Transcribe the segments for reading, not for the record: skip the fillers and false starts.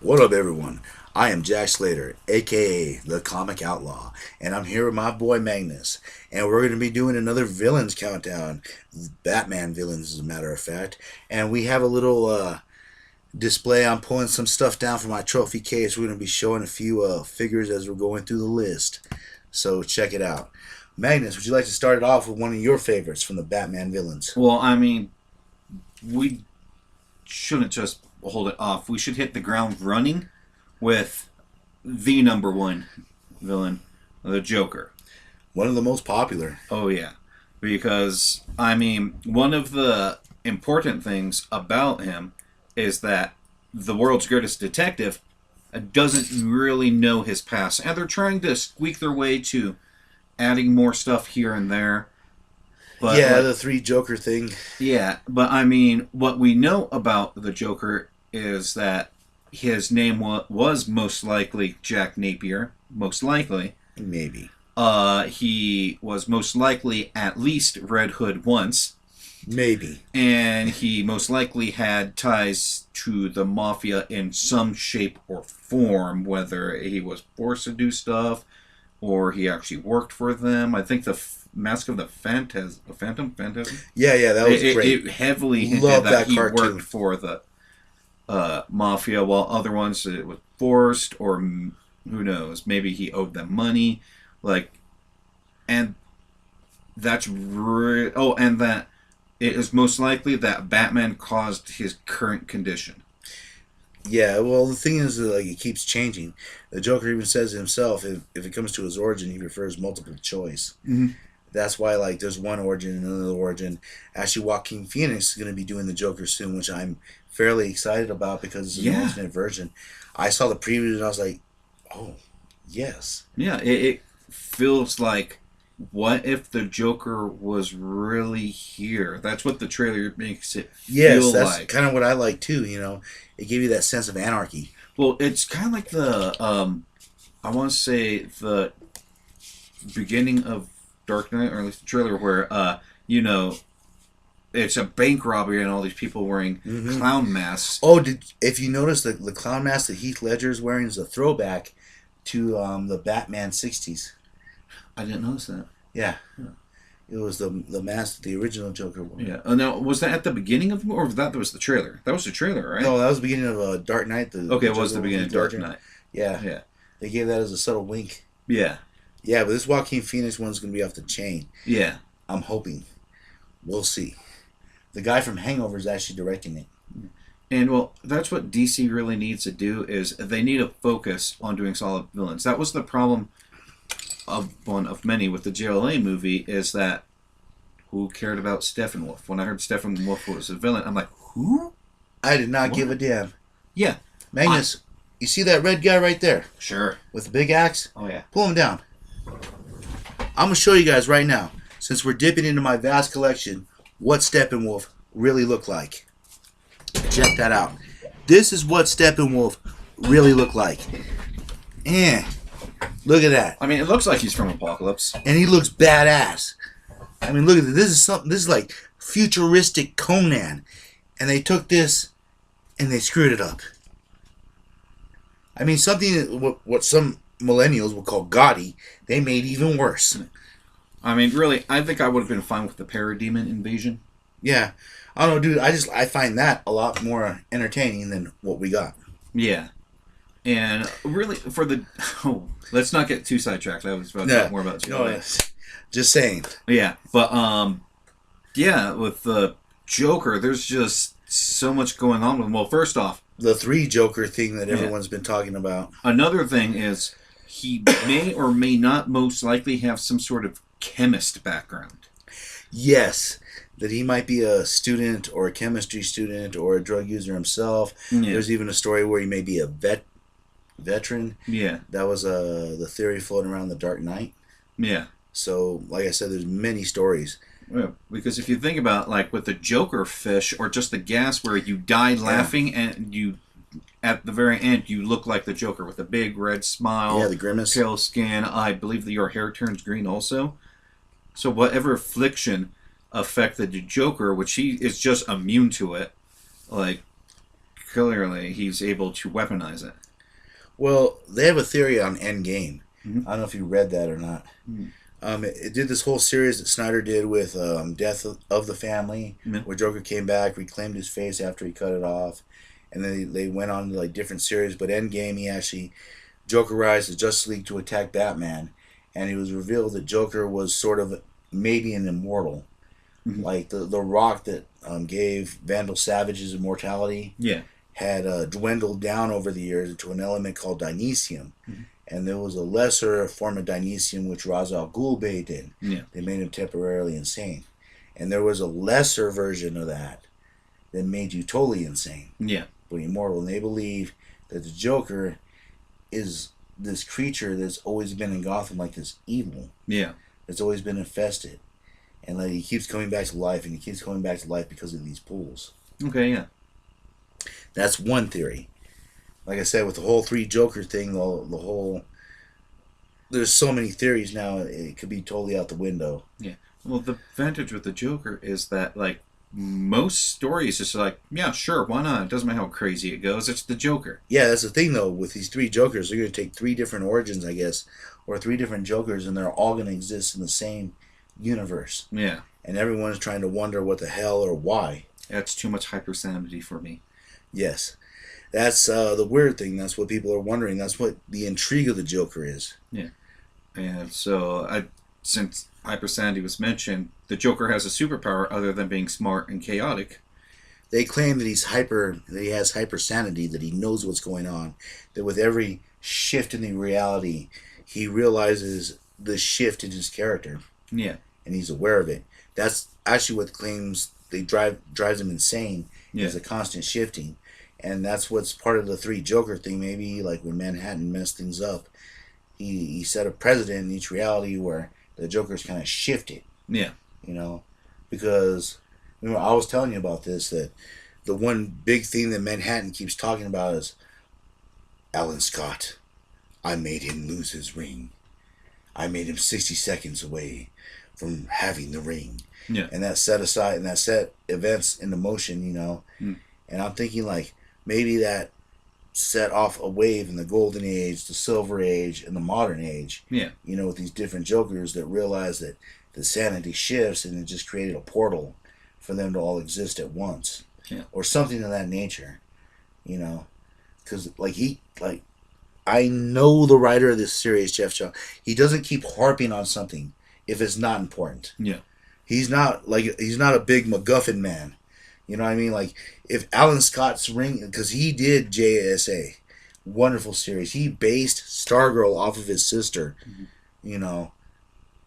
What up, everyone? I am Jack Slater, aka the Comic Outlaw, and I'm here with my boy Magnus. And we're going to be doing another villains countdown, Batman villains, as a matter of fact. And we have a little display. I'm pulling some stuff down from my trophy case. We're going to be showing a few figures as we're going through the list. So check it out. Magnus, would you like to start it off with one of your favorites from the Batman villains? Well, I mean, we shouldn't just hold it off. We should hit the ground running with the number one villain, the Joker. One of the most popular. Oh, yeah. Because, I mean, one of the important things about him is that the world's greatest detective doesn't really know his past. And they're trying to squeak their way to adding more stuff here and there. But yeah, the three Joker thing. Yeah, but I mean, what we know about the Joker is that his name was most likely Jack Napier. Most likely. Maybe. He was most likely at least Red Hood once. Maybe. And he most likely had ties to the Mafia in some shape or form, whether he was forced to do stuff or he actually worked for them. I think the Mask of the Phantom? Yeah, that was great. It heavily hinted that he worked for the Mafia, while other ones it was forced, or who knows, maybe he owed them money. And that's and that it is most likely that Batman caused his current condition. Yeah, well, the thing is, it keeps changing. The Joker even says himself, if it comes to his origin, he prefers multiple choice. Mm-hmm. That's why, there's one origin and another origin. Actually, Joaquin Phoenix is going to be doing the Joker soon, which I'm fairly excited about because it's an alternate version. I saw the preview and I was like, oh, yes. Yeah, it feels like, what if the Joker was really here? That's what the trailer makes it feel like. Yes, that's kind of what I like too, It gave you that sense of anarchy. Well, it's kind of like the, I want to say the beginning of Dark Knight, or at least the trailer, where, it's a bank robbery and all these people wearing clown masks. Oh, if you notice, the clown mask that Heath Ledger is wearing is a throwback to the Batman 60s. I didn't notice that. Yeah. It was the mask that the original Joker wore. Yeah. Now, was that at the beginning of the movie, or that was the trailer? That was the trailer, right? No, that was the beginning of Dark Knight. Okay, it was the beginning of Dark Knight. Yeah. They gave that as a subtle wink. Yeah. Yeah, but this Joaquin Phoenix one's going to be off the chain. Yeah. I'm hoping. We'll see. The guy from Hangover is actually directing it. And, well, that's what DC really needs to do, is they need to focus on doing solid villains. That was the problem of one of many with the JLA movie, is that who cared about Steppenwolf? When I heard Steppenwolf was a villain, I'm like, who? I did not give a damn. Yeah. Magnus, you see that red guy right there? Sure. With the big axe? Oh, yeah. Pull him down. I'm going to show you guys right now, since we're dipping into my vast collection, what Steppenwolf really looked like. Check that out. This is what Steppenwolf really looked like. And look at that. I mean, it looks like he's from Apocalypse. And he looks badass. I mean, look at this. This is like futuristic Conan. And they took this and they screwed it up. I mean, something what some millennials would call gaudy, they made even worse. I mean, really, I think I would have been fine with the Parademon invasion. Yeah. I don't know, dude. I find that a lot more entertaining than what we got. Yeah. And really, let's not get too sidetracked. I was about to talk more about no, just saying. Yeah. But, with the Joker, there's just so much going on with him. Well, first off, the three Joker thing that everyone's been talking about. Another thing is, he may or may not most likely have some sort of chemist background. Yes, that he might be a student or a chemistry student or a drug user himself. Yeah. There's even a story where he may be a veteran. Yeah. That was the theory floating around the Dark Knight. Yeah. So, like I said, there's many stories. Yeah, because if you think about, with the Joker fish or just the gas where you die laughing and you, at the very end, you look like the Joker with a big red smile. Yeah, the grimace. Pale skin. I believe that your hair turns green also. So whatever affliction affected the Joker, which he is just immune to it, clearly he's able to weaponize it. Well, they have a theory on Endgame. Mm-hmm. I don't know if you read that or not. It did this whole series that Snyder did with Death of the Family, where Joker came back, reclaimed his face after he cut it off, and then they went on to like different series. But Endgame, he actually Jokerized the Justice League to attack Batman, and it was revealed that Joker was sort of maybe an immortal, like the rock that gave Vandal Savage his immortality. Yeah. Had dwindled down over the years into an element called Dynesium. And there was a lesser form of Dynesium which Ra's al Ghul did. Yeah. They made him temporarily insane. And there was a lesser version of that that made you totally insane. Yeah. But immortal. And they believe that the Joker is this creature that's always been in Gotham, like this evil. Yeah. That's always been infested. And like he keeps coming back to life, and he keeps coming back to life because of these pools. Okay, yeah. That's one theory. Like I said, with the whole three Joker thing, the whole... There's so many theories now, it could be totally out the window. Yeah. Well, the advantage with the Joker is that, like, most stories is like, yeah, sure, why not? It doesn't matter how crazy it goes. It's the Joker. Yeah, that's the thing, though. With these three Jokers, they're going to take three different origins, I guess, or three different Jokers, and they're all going to exist in the same universe. Yeah. And everyone is trying to wonder what the hell or why. That's too much hypersanity for me. Yes. That's the weird thing. That's what people are wondering. That's what the intrigue of the Joker is. Yeah. And so, since hypersanity was mentioned, the Joker has a superpower other than being smart and chaotic. They claim that that he has hypersanity, that he knows what's going on, that with every shift in the reality, he realizes the shift in his character. Yeah. And he's aware of it. That's actually what claims drives him insane. Yeah. Is the constant shifting. And that's what's part of the three Joker thing. Maybe like when Manhattan messed things up, he set a precedent in each reality where the Joker's kind of shifted. Yeah. You know, because I was telling you about this, that the one big thing that Manhattan keeps talking about is Alan Scott. I made him lose his ring. I made him 60 seconds away from having the ring. Yeah. And that set aside, and that set events into motion, you know. And I'm thinking like maybe that set off a wave in the Golden Age, the Silver Age, and the Modern Age. Yeah. You know, with these different Jokers that realize that the sanity shifts, and it just created a portal for them to all exist at once. Yeah. Or something of that nature. You know, because I know the writer of this series, Jeff John. He doesn't keep harping on something if it's not important. Yeah. He's not a big MacGuffin man. You know what I mean? Like, if Alan Scott's ring, because he did JSA, wonderful series. He based Stargirl off of his sister, you know,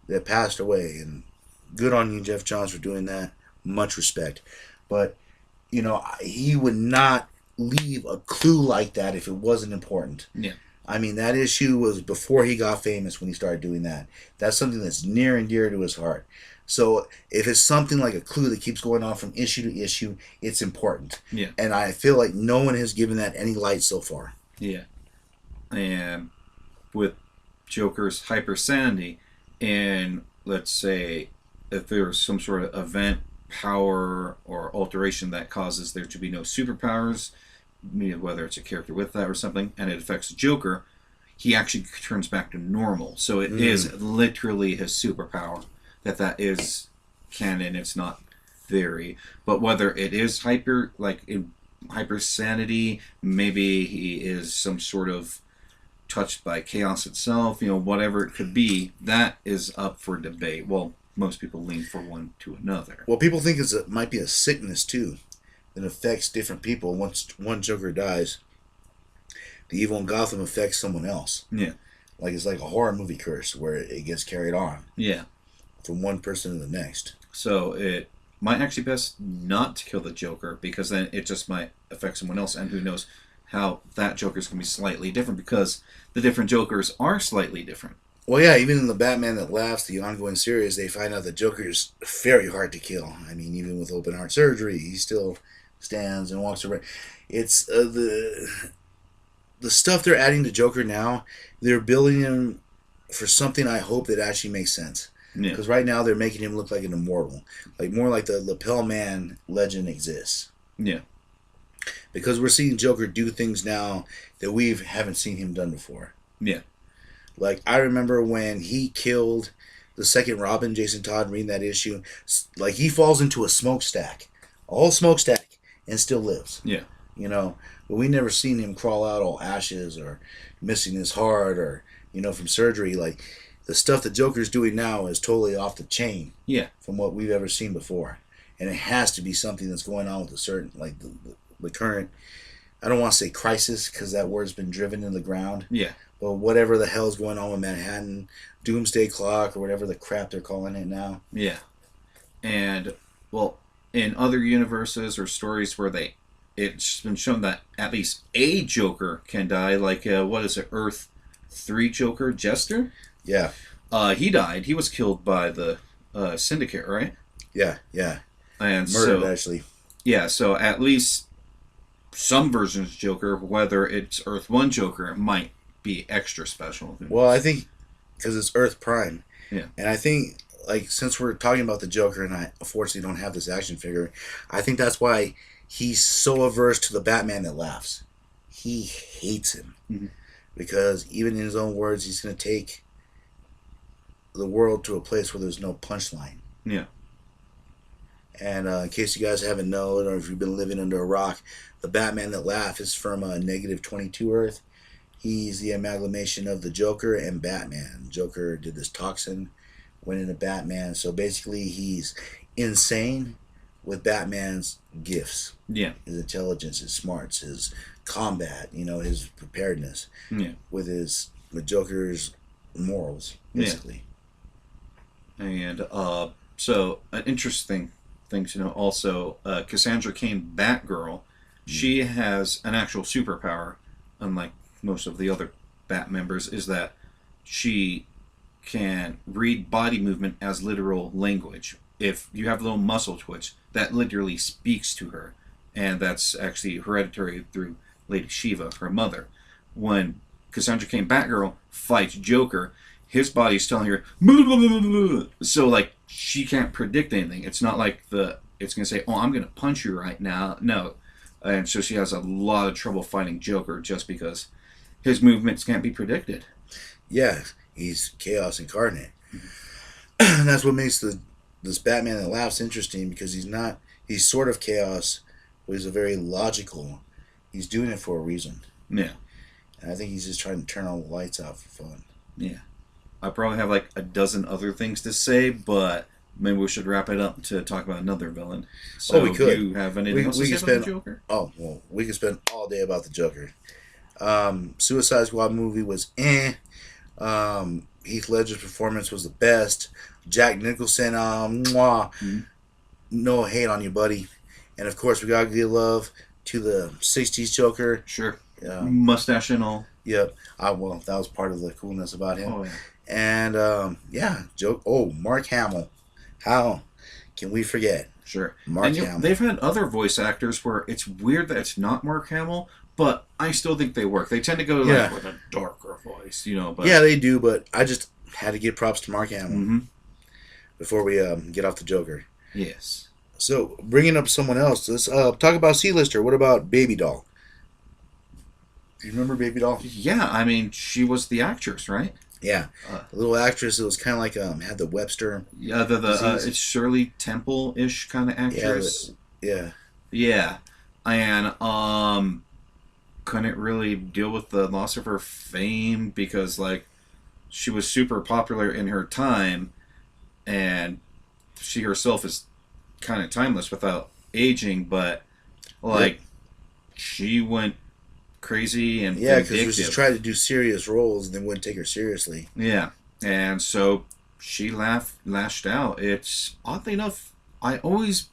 that passed away. And good on you, Jeff Johns, for doing that. Much respect. But, you know, he would not leave a clue like that if it wasn't important. Yeah. I mean, that issue was before he got famous when he started doing that. That's something that's near and dear to his heart. So if it's something like a clue that keeps going on from issue to issue, it's important. Yeah. And I feel like no one has given that any light so far. Yeah. And with Joker's hypersanity, and let's say if there's some sort of event, power, or alteration that causes there to be no superpowers, whether it's a character with that or something, and it affects the Joker, he actually turns back to normal. So it is literally his superpower. That is canon. It's not theory. But whether it is hypersanity, maybe he is some sort of touched by chaos itself, you know, whatever it could be, that is up for debate. Well, most people lean for one to another. Well, people think it might be a sickness, too, that affects different people. Once one Joker dies, the evil in Gotham affects someone else. Yeah. Like it's like a horror movie curse where it gets carried on. Yeah. From one person to the next. So it might actually best not to kill the Joker, because then it just might affect someone else, and who knows how that Joker's going to be slightly different, because the different Jokers are slightly different. Well, yeah, even in the Batman That Laughs, the ongoing series, they find out the Joker is very hard to kill. I mean, even with open heart surgery, he still stands and walks around. It's the stuff they're adding to Joker now, they're building him for something I hope that actually makes sense. Because right now they're making him look like an immortal. Like more like the Lapel Man legend exists. Yeah. because we're seeing Joker do things now that we haven't seen him done before. Yeah. Like, I remember when he killed the second Robin, Jason Todd, reading that issue. Like, he falls into a smokestack, a whole smokestack, and still lives. Yeah. You know, but we never seen him crawl out all ashes or missing his heart or, from surgery. Like, the stuff the Joker's doing now is totally off the chain. Yeah. From what we've ever seen before. And it has to be something that's going on with a certain, like, the current, I don't want to say crisis because that word's been driven in the ground. Yeah. But whatever the hell's going on with Manhattan, Doomsday Clock, or whatever the crap they're calling it now. Yeah. And, well, in other universes or stories where it's been shown that at least a Joker can die, like, what is it, Earth 3 Joker, Jester? Yeah. He died. He was killed by the Syndicate, right? Yeah, yeah. And murdered, actually. Yeah, so at least some versions of Joker, whether it's Earth 1 Joker, it might be extra special. Well, I think because it's Earth Prime. Yeah. And I think, like, since we're talking about the Joker and I unfortunately don't have this action figure, I think that's why he's so averse to the Batman that laughs. He hates him. Mm-hmm. Because even in his own words, he's going to take the world to a place where there's no punchline. Yeah. And in case you guys haven't known, or if you've been living under a rock, the Batman that laughs is from negative 22 Earth. He's the amalgamation of the Joker and Batman. Joker did this toxin, went into Batman. So basically, he's insane with Batman's gifts. Yeah. His intelligence, his smarts, his combat, his preparedness. Yeah. With Joker's morals, basically. Yeah. And so an interesting thing to know also, Cassandra Cain Batgirl, she has an actual superpower, unlike most of the other Bat members, is that she can read body movement as literal language. If you have a little muscle twitch, that literally speaks to her. And that's actually hereditary through Lady Shiva, her mother. When Cassandra Cain Batgirl fights Joker, his body's telling her, blah, blah, blah, blah. So, like, she can't predict anything. It's not like it's going to say, oh, I'm going to punch you right now. No. And so she has a lot of trouble fighting Joker just because his movements can't be predicted. Yeah, he's chaos incarnate. Mm-hmm. And that's what makes this Batman that laughs interesting, because he's sort of chaos, but he's a very logical. He's doing it for a reason. Yeah. And I think he's just trying to turn all the lights out for fun. Yeah. I probably have like a dozen other things to say, but maybe we should wrap it up to talk about another villain. So we could. You have anything else to say about the Joker? Oh, well, we could spend all day about the Joker. Suicide Squad movie was Heath Ledger's performance was the best. Jack Nicholson, no hate on you, buddy. And of course, we gotta give love to the '60s Joker. Sure. Mustache and all. Yep. That was part of the coolness about him. Oh yeah. And Mark Hamill. How can we forget? Sure. Mark Hamill. They've had other voice actors where it's weird that it's not Mark Hamill, but I still think they work. They tend to go with a darker voice, But yeah, they do. But I just had to give props to Mark Hamill before we get off the Joker. Yes. So bringing up someone else, let's talk about C-lister. What about Baby Doll? Do you remember Baby Doll? Yeah, I mean, she was the actress, right? Yeah, a little actress. It was kind of like had the Webster. Yeah, it's Shirley Temple-ish kind of actress. Yeah. And couldn't really deal with the loss of her fame because she was super popular in her time, and she herself is kind of timeless without aging. But she went crazy and because she tried to do serious roles and they wouldn't take her seriously. Yeah, and so she lashed out. It's oddly enough, I always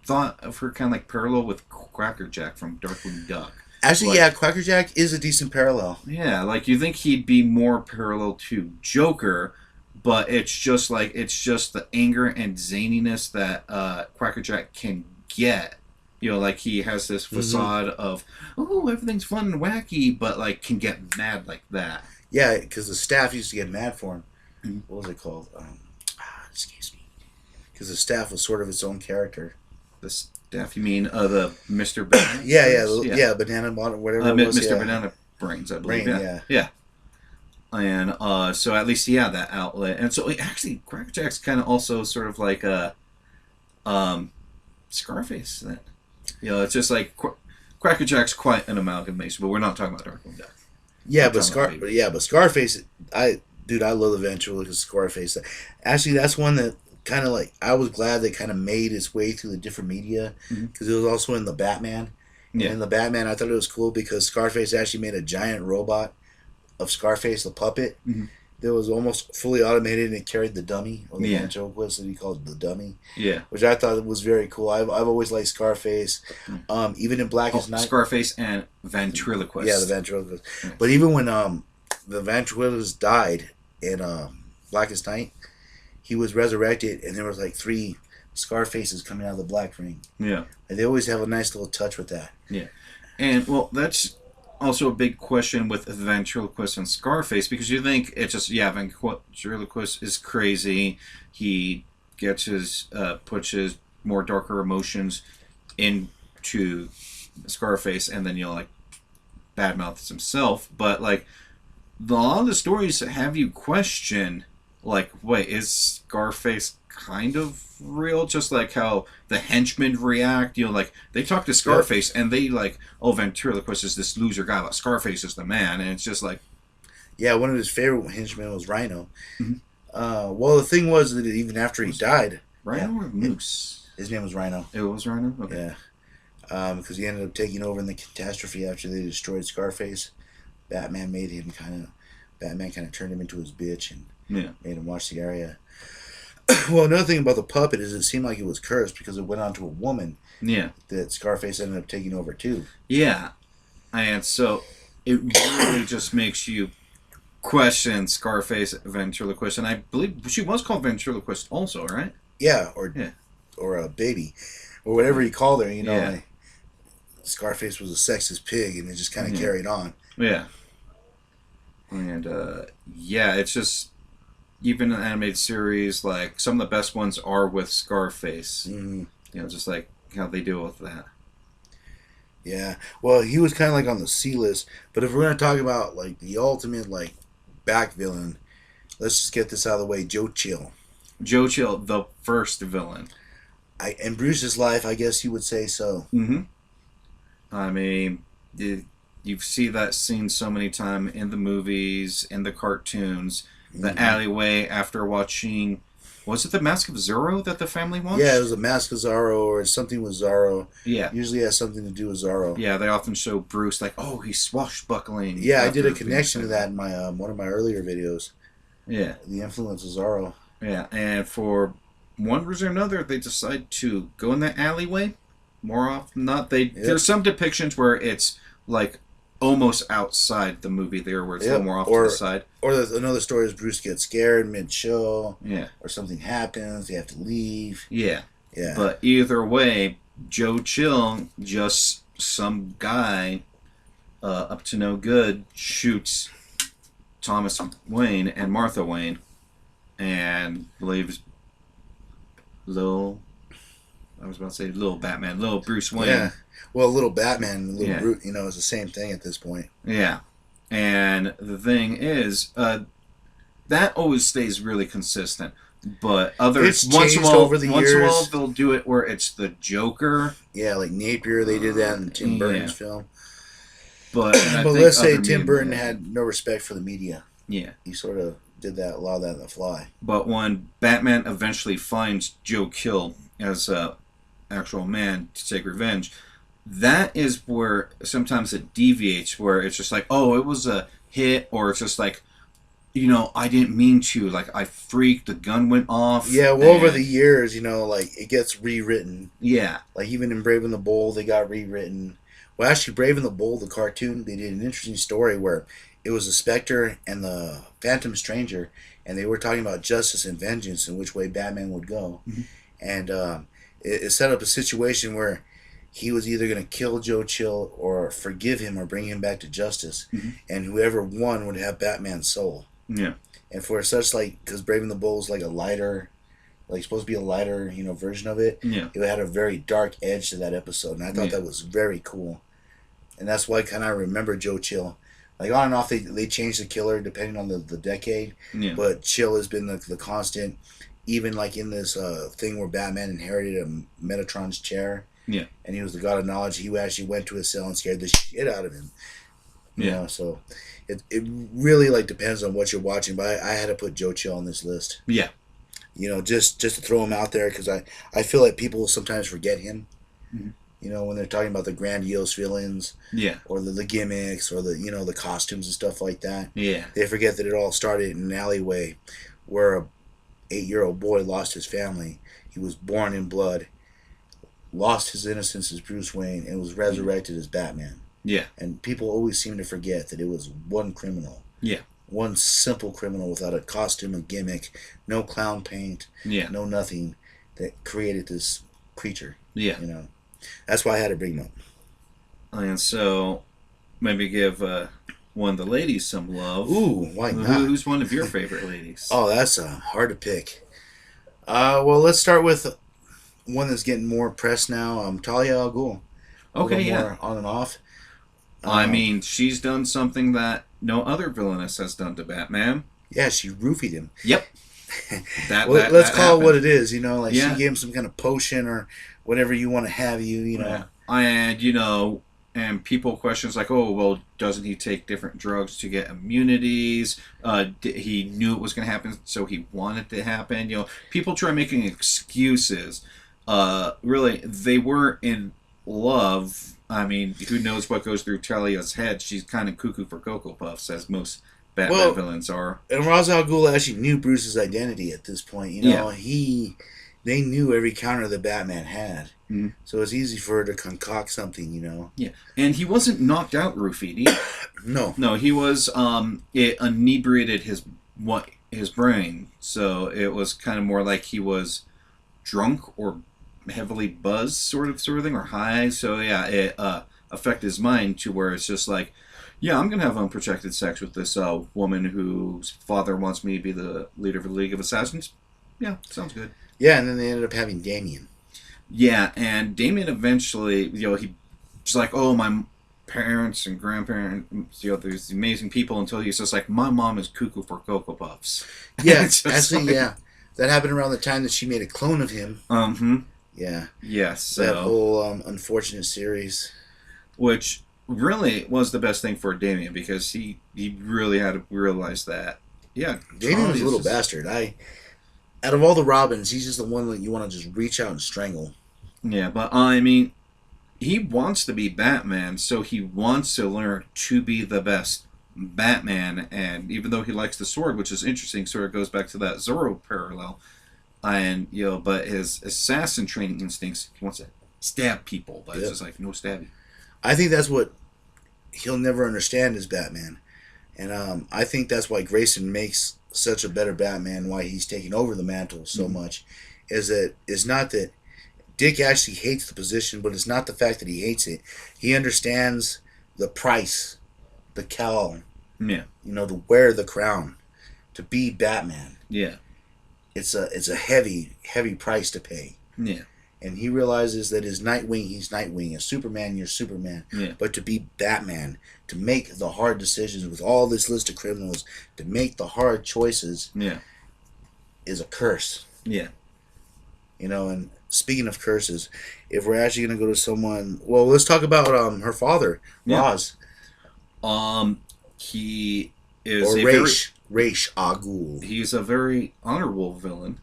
thought of her kind of like parallel with Quackerjack from Darkwing Duck. Actually, Quackerjack is a decent parallel. Yeah, you think he'd be more parallel to Joker, but it's just the anger and zaniness that Quackerjack can get. He has this facade of, everything's fun and wacky, but, can get mad like that. Yeah, because the staff used to get mad for him. Mm-hmm. What was it called? Excuse me. Because the staff was sort of its own character. Death. You mean the Mr. Banana? yeah, Banana whatever it was. Mr. Banana Brains, I believe. Yeah. And so at least that outlet, and so actually Cracker Jack's kind of also sort of like a Scarface. That it's just like Cracker Jack's quite an amalgamation, but we're not talking about Dark and Death. But Scarface, I love the ventriloquist Scarface. Actually, that's one that kind of like I was glad that kind of made its way through the different media because it was also in the Batman. Yeah. And in the Batman, I thought it was cool because Scarface actually made a giant robot of Scarface, the puppet, that was almost fully automated and it carried the dummy or the ventriloquist that he called the dummy. Yeah, which I thought was very cool. I've always liked Scarface, even in Blackest Night. Scarface and ventriloquist. Yeah, the ventriloquist. Yeah. But even when the ventriloquist died in Blackest Night, he was resurrected and there was like 3 Scarfaces coming out of the black ring. Yeah, and they always have a nice little touch with that. Yeah, and well, that's also a big question with ventriloquist and Scarface because you think it's just ventriloquist is crazy. He gets puts his more darker emotions into Scarface and then like badmouths himself. But like a lot of the stories have you question like, wait, is Scarface kind of real? Just like how the henchmen react, like they talk to Scarface and they like, oh, ventriloquist is this loser guy, but Scarface is the man, and it's just like, one of his favorite henchmen was Rhino. Well, the thing was that even after he died, Rhino or Moose, his name was Rhino. It was Rhino. Okay. Yeah, because he ended up taking over in the catastrophe after they destroyed Scarface. Batman kind of turned him into his bitch and made him watch the area. Well, another thing about the puppet is it seemed like it was cursed because it went on to a woman. Yeah. That Scarface ended up taking over too. Yeah. And so it really just makes you question Scarface ventriloquist. And I believe she was called ventriloquist also, right? Yeah, or a baby. Or whatever he called her, like, Scarface was a sexist pig and it just kind of carried on. Yeah. And it's just even an animated series, like some of the best ones are with Scarface. Just like how they deal with that. Yeah, well, he was kind of like on the C list. But if we're gonna talk about like the ultimate like back villain, let's just get this out of the way. Joe Chill. Joe Chill, the first villain. In Bruce's life, I guess you would say so. I mean, you see that scene so many times in the movies, in the cartoons. The alleyway after watching, was it The Mask of Zorro that the family watched? Yeah, it was The Mask of Zorro or something with Zorro. Yeah. Usually has something to do with Zorro. Yeah, they often show Bruce like, oh, he's swashbuckling. Yeah, I did a connection to that in my one of my earlier videos. Yeah. The influence of Zorro. Yeah, and for one reason or another, they decide to go in that alleyway. More often than not, there's some depictions where it's like almost outside the movie there, where it's a little more off to the side. Or another story is Bruce gets scared mid-show. Yeah. Or something happens, they have to leave. Yeah. Yeah. But either way, Joe Chill, just some guy up to no good, shoots Thomas Wayne and Martha Wayne and leaves little Batman, little Bruce Wayne. Yeah. Well, little Batman, little Brute, it's the same thing at this point. Yeah. And the thing is, that always stays really consistent. But it's once in a while, they'll do it where it's the Joker. Yeah, like Napier, they did that in Tim Burton's film. But let's say Tim Burton had no respect for the media. Yeah. He sort of did a lot of that on the fly. But when Batman eventually finds Joe Chill as a actual man to take revenge, that is where sometimes it deviates, where it's just like, oh, it was a hit, or it's just like, I didn't mean to, like, I freaked, the gun went off. Yeah, well, over the years, like, it gets rewritten. Yeah. Like, even in Brave and the Bold, they got rewritten. Well, actually, Brave and the Bold, the cartoon, they did an interesting story where it was the Spectre and the Phantom Stranger, and they were talking about justice and vengeance and which way Batman would go. And it set up a situation where he was either going to kill Joe Chill or forgive him or bring him back to justice. And whoever won would have Batman's soul. Yeah. And for such, like, because Brave and the Bold is like a lighter like supposed to be a lighter, version of it. Yeah. It had a very dark edge to that episode, and I thought that was very cool. And that's why kind of I remember Joe Chill. Like on and off, they changed the killer depending on the decade. Yeah. But Chill has been the constant, even like in this thing where Batman inherited a Metatron's chair. Yeah. And he was the god of knowledge. He actually went to his cell and scared the shit out of him. You know, so it really like depends on what you're watching. But I had to put Joe Chill on this list. Yeah. Just to throw him out there because I feel like people sometimes forget him. Mm-hmm. When they're talking about the grandiose villains, or the gimmicks, or the costumes and stuff like that, they forget that it all started in an alleyway where a 8-year-old boy lost his family. He was born in blood, lost his innocence as Bruce Wayne, and was resurrected as Batman. Yeah. And people always seem to forget that it was one criminal. Yeah. One simple criminal without a costume, a gimmick, no clown paint, no nothing, that created this creature. Yeah. That's why I had to bring him up. And so, maybe give one of the ladies some love. Ooh, why not? Who's one of your favorite ladies? Oh, that's hard to pick. Well, let's start with one that's getting more press now. Talia al Ghul. Okay, more on and off. I mean, she's done something that no other villainess has done to Batman. Yeah, she roofied him. Yep. Let's call it what it is. She gave him some kind of potion or whatever you want to have you. Yeah. And people questions like, oh, well, doesn't he take different drugs to get immunities? He knew it was going to happen, so he wanted it to happen. People try making excuses. Really, they were in love. I mean, who knows what goes through Talia's head? She's kind of cuckoo for Cocoa Puffs, as most Batman villains are. And Ra's al Ghul actually knew Bruce's identity at this point. They knew every counter that Batman had. Mm-hmm. So it's easy for her to concoct something, Yeah, and he wasn't knocked out roofied. No, he was. It inebriated his brain, so it was kind of more like he was drunk or heavily buzzed, sort of thing, or high. So yeah, it affected his mind to where it's just like, yeah, I'm gonna have unprotected sex with this woman whose father wants me to be the leader of the League of Assassins. Yeah, sounds good. Yeah, and then they ended up having Damien. Yeah, and Damien eventually, he's like, oh, my parents and grandparents, there's amazing people, until he's just like, my mom is cuckoo for Cocoa Puffs. Yeah, actually, yeah. That happened around the time that she made a clone of him. Mm-hmm. Yeah. Yes. So, that whole unfortunate series. Which really was the best thing for Damien, because he really had to realize that. Yeah. Damien was a little bastard. Out of all the Robins, he's just the one that you want to just reach out and strangle. Yeah, but I mean, he wants to be Batman, so he wants to learn to be the best Batman, and even though he likes the sword, which is interesting, sort of goes back to that Zorro parallel, and, but his assassin training instincts, he wants to stab people, but it's just like, no stabbing. I think that's what he'll never understand as Batman, and I think that's why Grayson makes such a better Batman, why he's taking over the mantle so much, is not that Dick actually hates the position, but it's not the fact that he hates it. He understands the price, the cowl, to wear the crown, to be Batman. Yeah, it's a heavy price to pay. Yeah, and he realizes that as Nightwing, he's Nightwing. As Superman, you're Superman. Yeah. But to be Batman, to make the hard decisions with all this list of criminals, to make the hard choices, is a curse. Yeah. And speaking of curses, if we're actually going to go to someone, well, let's talk about her father, Ra's. He is or Ra's al Ghul. He's a very honorable villain.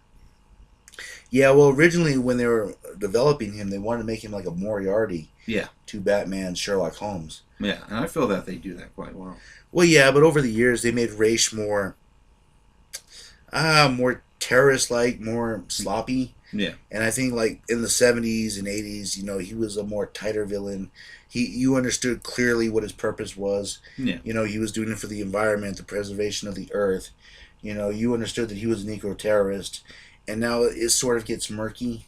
Yeah, well, originally when they were developing him, they wanted to make him like a Moriarty. Yeah. To Batman, Sherlock Holmes. Yeah, and I feel that they do that quite well. Well, yeah, but over the years they made Ra's more terrorist-like, more sloppy. Yeah. And I think like in the 70s and 80s, he was a more tighter villain. You understood clearly what his purpose was. Yeah. He was doing it for the environment, the preservation of the earth. You understood that he was an eco-terrorist. And now it sort of gets murky.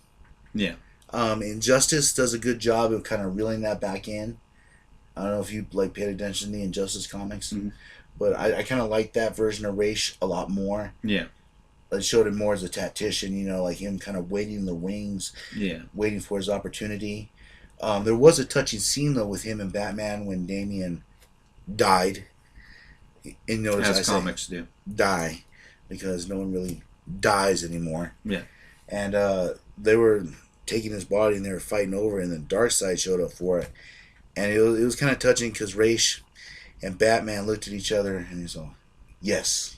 Yeah. Injustice does a good job of kind of reeling that back in. I don't know if you paid attention to the Injustice comics, but I kind of like that version of Ra's a lot more. Yeah. it showed him more as a tactician, like him kind of waiting in the wings, waiting for his opportunity. There was a touching scene though with him and Batman when Damian died. And notice as comics do die because no one really dies anymore. Yeah, and they were taking his body and they were fighting over it, and then Darkseid showed up for it, and it was kind of touching because Ra's and Batman looked at each other and he's all, yes.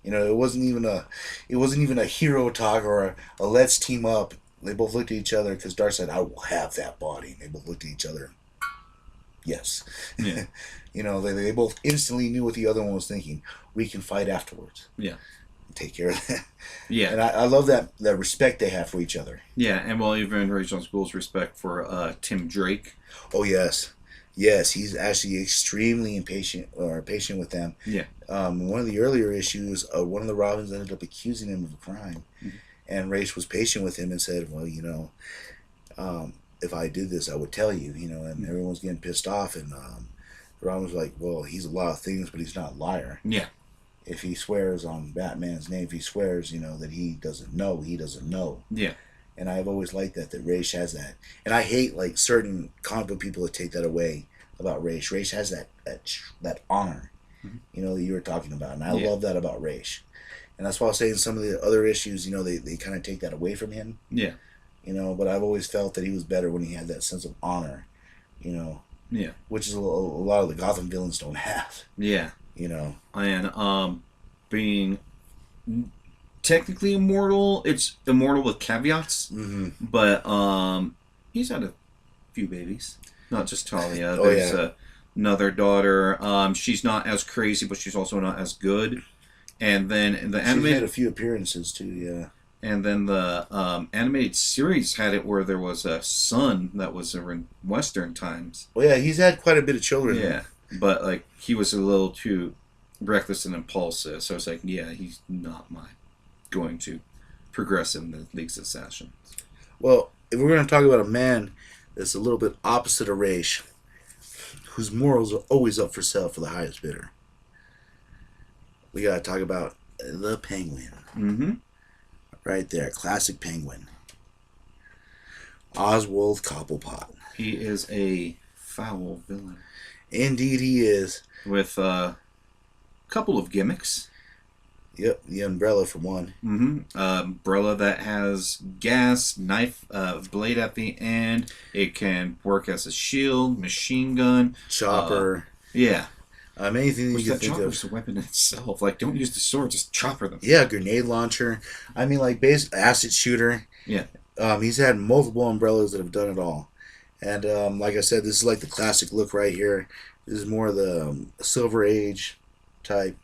It wasn't even a hero talk or a let's team up. They both looked at each other because Darkseid, I will have that body. And they both looked at each other. Yes. Yeah. They both instantly knew what the other one was thinking. We can fight afterwards. Yeah. Take care of that. Yeah. And I love that respect they have for each other. Yeah, and even Rachel School's respect for Tim Drake. Oh, yes. Yes, he's actually extremely patient with them. Yeah. One of the earlier issues, one of the Robins ended up accusing him of a crime. Mm-hmm. And Ra's was patient with him and said, well, if I did this, I would tell you, and everyone's getting pissed off. And Robin was like, well, he's a lot of things, but he's not a liar. Yeah. If he swears on Batman's name, if he swears, that he doesn't know, he doesn't know. Yeah. And I've always liked that Ra's has that. And I hate, certain comic book people that take that away about Ra's. Ra's has that honor, mm-hmm. That you were talking about. And I love that about Ra's. And that's why I was saying some of the other issues, they kind of take that away from him. Yeah. But I've always felt that he was better when he had that sense of honor, Yeah. Which is a lot of the Gotham villains don't have. Yeah. And being technically immortal, it's immortal with caveats. Mm-hmm. But he's had a few babies, not just Talia. There's another daughter. She's not as crazy, but she's also not as good. And then the animated, had a few appearances too. Yeah. And then the animated series had it where there was a son that was in Western times. Well, yeah, he's had quite a bit of children. Yeah, but he was a little too reckless and impulsive. So I was like, yeah, he's not going to progress in the League's Assassins. Well, if we're going to talk about a man that's a little bit opposite of Ra's, whose morals are always up for sale for the highest bidder, we got to talk about the Penguin. Mm-hmm. Right there, classic Penguin. Oswald Cobblepot. He is a foul villain. Indeed he is. With a couple of gimmicks. Yep, the umbrella for one. Mm-hmm. Umbrella that has gas, knife, blade at the end. It can work as a shield, machine gun. Chopper. Yeah. Anything you can think of. Chopper's a weapon itself. Don't use the sword, just chopper them. Yeah, grenade launcher. Base acid shooter. Yeah. He's had multiple umbrellas that have done it all. And like I said, this is the classic look right here. This is more of the Silver Age type.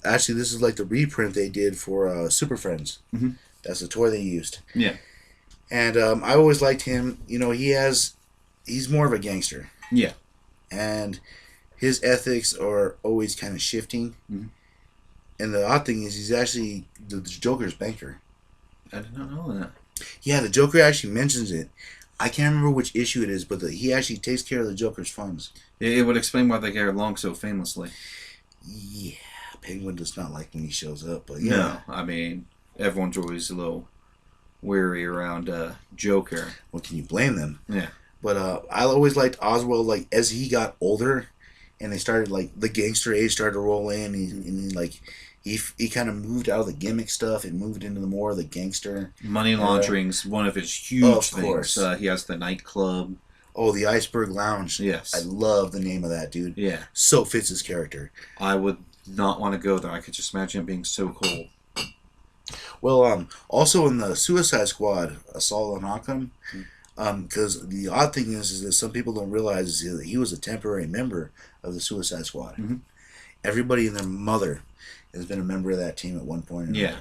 Actually, this is the reprint they did for Super Friends. Mm-hmm. That's the toy they used. Yeah. And I always liked him. He's more of a gangster. Yeah. And his ethics are always kind of shifting. Mm-hmm. And the odd thing is he's actually the Joker's banker. I did not know that. Yeah, the Joker actually mentions it. I can't remember which issue it is, but he actually takes care of the Joker's funds. It would explain why they get along so famously. Yeah, Penguin does not like when he shows up, but yeah. No, everyone's always a little weary around Joker. Well, can you blame them? Yeah. But I always liked Oswald, as he got older, and they started, the gangster age started to roll in, he kind of moved out of the gimmick stuff and moved into the more of the gangster. Money laundering's one of his huge things. He has the nightclub. Oh, the Iceberg Lounge. Yes. I love the name of that, dude. Yeah. So fits his character. I would not want to go there. I could just imagine it being so cool. Well, also in the Suicide Squad, Assault on Arkham, because the odd thing is that some people don't realize is that he was a temporary member of the Suicide Squad. Mm-hmm. Everybody and their mother has been a member of that team at one point or another. Yeah.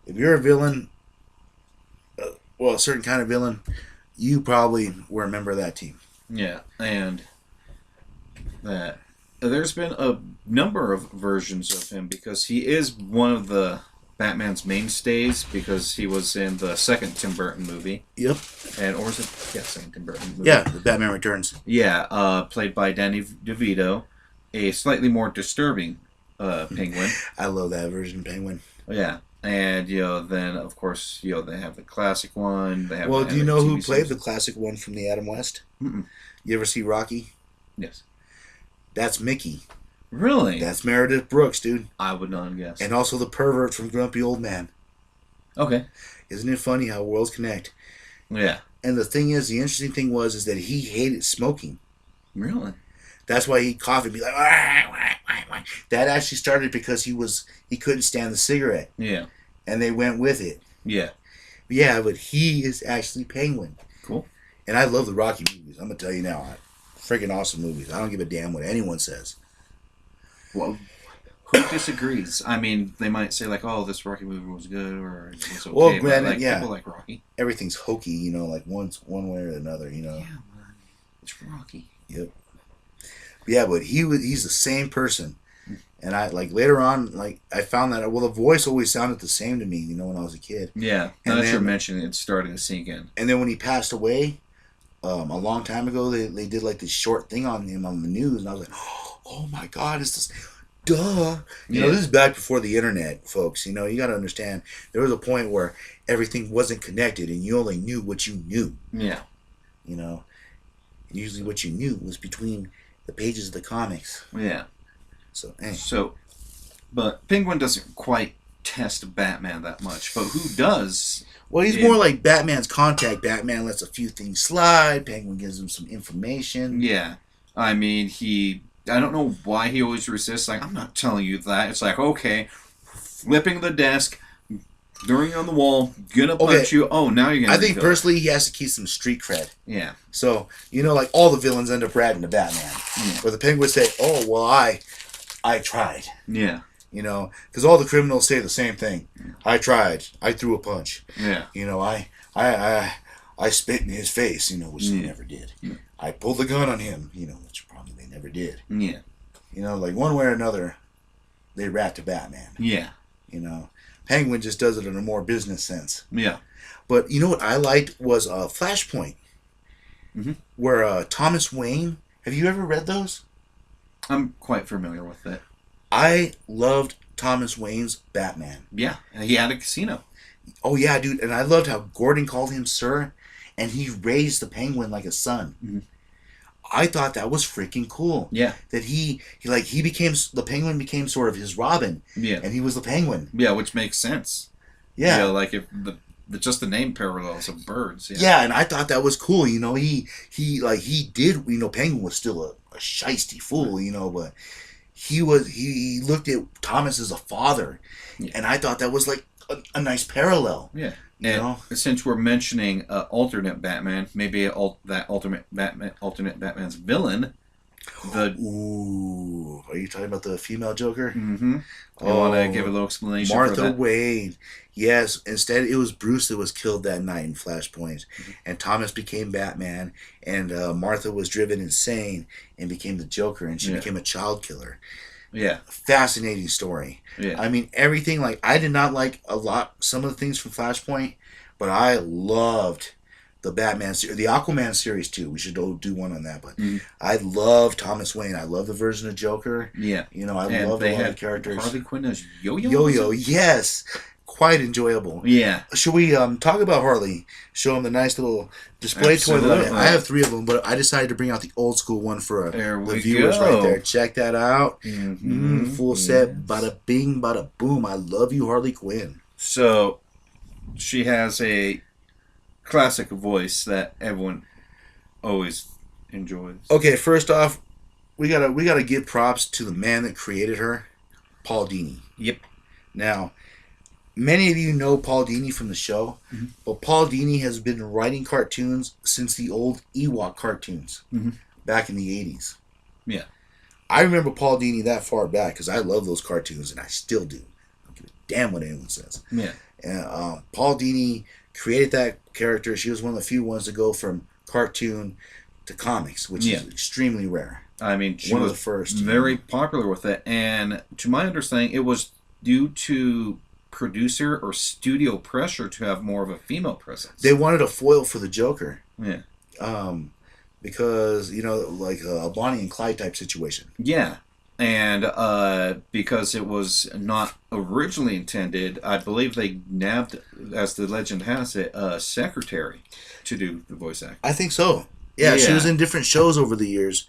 If you're a villain, a certain kind of villain, you probably were a member of that team. Yeah, and that there's been a number of versions of him because he is one of the Batman's mainstays because he was in the second Tim Burton movie. Yep. Or was it? Yeah, second Tim Burton movie. Yeah, the Batman Returns. Yeah, played by Danny DeVito. A slightly more disturbing Penguin. I love that version of Penguin. Yeah. And, then, of course, they have the classic one. They have Well, the do you know who TV played series. the classic one from the Adam West? Mm-mm. You ever see Rocky? Yes. That's Mickey. Really? That's Meredith Brooks, dude. I would not guess. And also the pervert from Grumpy Old Man. Okay. Isn't it funny how worlds connect? Yeah. And the thing is, the interesting thing is that he hated smoking. Really? That's why he'd cough and be like, wah, wah, wah, wah. That actually started because he couldn't stand the cigarette. Yeah. And they went with it. Yeah. Yeah, but he is actually Penguin. Cool. And I love the Rocky movies. I'm going to tell you now. Freaking awesome movies. I don't give a damn what anyone says. Well, who disagrees? I mean, they might say, like, oh, this Rocky movie was good or it was okay. Well, granted, but, yeah. People like Rocky. Everything's hokey, like one way or another, Yeah, man. It's Rocky. Yep. Yeah, but he's the same person. And I, later on, I found that, the voice always sounded the same to me, when I was a kid. Yeah. Now that you're mentioning it, it's starting to sink in. And then when he passed away, a long time ago, they did, this short thing on him on the news, and I was like, oh my God, it's this, duh. This is back before the internet, folks. You got to understand, there was a point where everything wasn't connected, and you only knew what you knew. Yeah. Usually what you knew was between the pages of the comics. Yeah. So, but Penguin doesn't quite test Batman that much. But who does? Well, he's more like Batman's contact. Batman lets a few things slide. Penguin gives him some information. Yeah. I mean, I don't know why he always resists. Like, I'm not telling you that. It's like, okay, flipping the desk, throwing on the wall, gonna punch you. Oh, now you're gonna. I think personally he has to keep some street cred. Yeah. So, all the villains end up ratting to Batman. Yeah. Where the Penguin say, oh, well, I tried. Yeah. Because all the criminals say the same thing. Yeah. I tried. I threw a punch. Yeah. I spit in his face, which they never did. Yeah. I pulled the gun on him, which probably they never did. Yeah. One way or another, they rat to Batman. Yeah. Penguin just does it in a more business sense. Yeah. But what I liked was Flashpoint, where Thomas Wayne. Have you ever read those? I'm quite familiar with it. I loved Thomas Wayne's Batman. Yeah, he had a casino. Oh yeah, dude, and I loved how Gordon called him sir, and he raised the Penguin like a son. Mm-hmm. I thought that was freaking cool. Yeah, that he became the Penguin became sort of his Robin. Yeah, and he was the Penguin. Yeah, which makes sense. Yeah, if just the name parallels of birds. Yeah. Yeah, and I thought that was cool. He did. Penguin was still a shisty fool. But he looked at Thomas as a father, and I thought that was a nice parallel. Yeah. And since we're mentioning alternate Batman, maybe that alternate Batman's villain. Ooh, are you talking about the female Joker? Mm-hmm. You want to give a little explanation? Martha Wayne. Yes. Instead, it was Bruce that was killed that night in Flashpoint, and Thomas became Batman, and Martha was driven insane and became the Joker, and she became a child killer. Yeah. Fascinating story. Yeah. I mean, everything, I did not like some of the things from Flashpoint, but I loved the Batman series, the Aquaman series too. We should do one on that, but I love Thomas Wayne. I love the version of Joker. Yeah. I love a lot of the characters. Harley Quinn as Yo-Yo? Yo-Yo, yes. Quite enjoyable. Yeah. Should we talk about Harley? Show him the nice little display toy that I have 3 of them, but I decided to bring out the old school one for the viewers right there. Check that out. Full set. Bada bing, bada boom. I love you, Harley Quinn. So, she has a classic voice that everyone always enjoys. Okay, first off, we gotta give props to the man that created her, Paul Dini. Yep. Now, many of you know Paul Dini from the show, but Paul Dini has been writing cartoons since the old Ewok cartoons back in the 80s. Yeah. I remember Paul Dini that far back because I love those cartoons, and I still do. I don't give a damn what anyone says. Yeah. And Paul Dini created that character. She was one of the few ones to go from cartoon to comics, which is extremely rare. I mean, she one was of the first. Very popular with it, and to my understanding, it was due to producer or studio pressure to have more of a female presence. They wanted a foil for the Joker. Yeah. Because, a Bonnie and Clyde type situation. Yeah. And because it was not originally intended, I believe they nabbed, as the legend has it, a secretary to do the voice acting. I think so. Yeah, she was Yeah. in different shows over the years.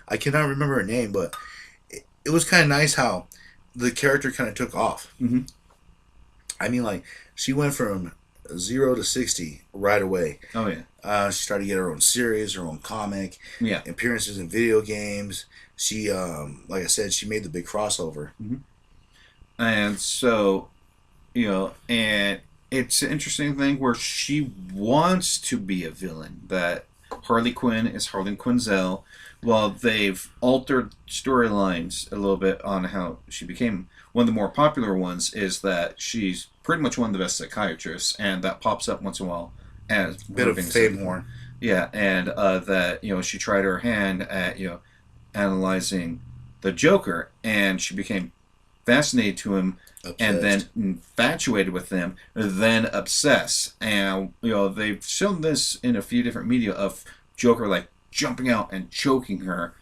I cannot remember her name, but it was kind of nice how the character kind of took off. Mm-hmm. I mean, like, she went from 0 to 60 right away. Oh, yeah. She started to get her own series, her own comic, Yeah. appearances in video games. She, like I said, she made the big crossover. Mm-hmm. And so, and it's an interesting thing where she wants to be a villain. That Harley Quinn is Harley Quinzel. Well, they've altered storylines a little bit on how she became. One of the more popular ones is that she's pretty much one of the best psychiatrists, and that pops up once in a while as Bit of fame horn. Yeah, and that she tried her hand at analyzing the Joker, and she became fascinated to him, obsessed. And then infatuated with him, then obsessed. And they've shown this in a few different media of Joker like jumping out and choking her,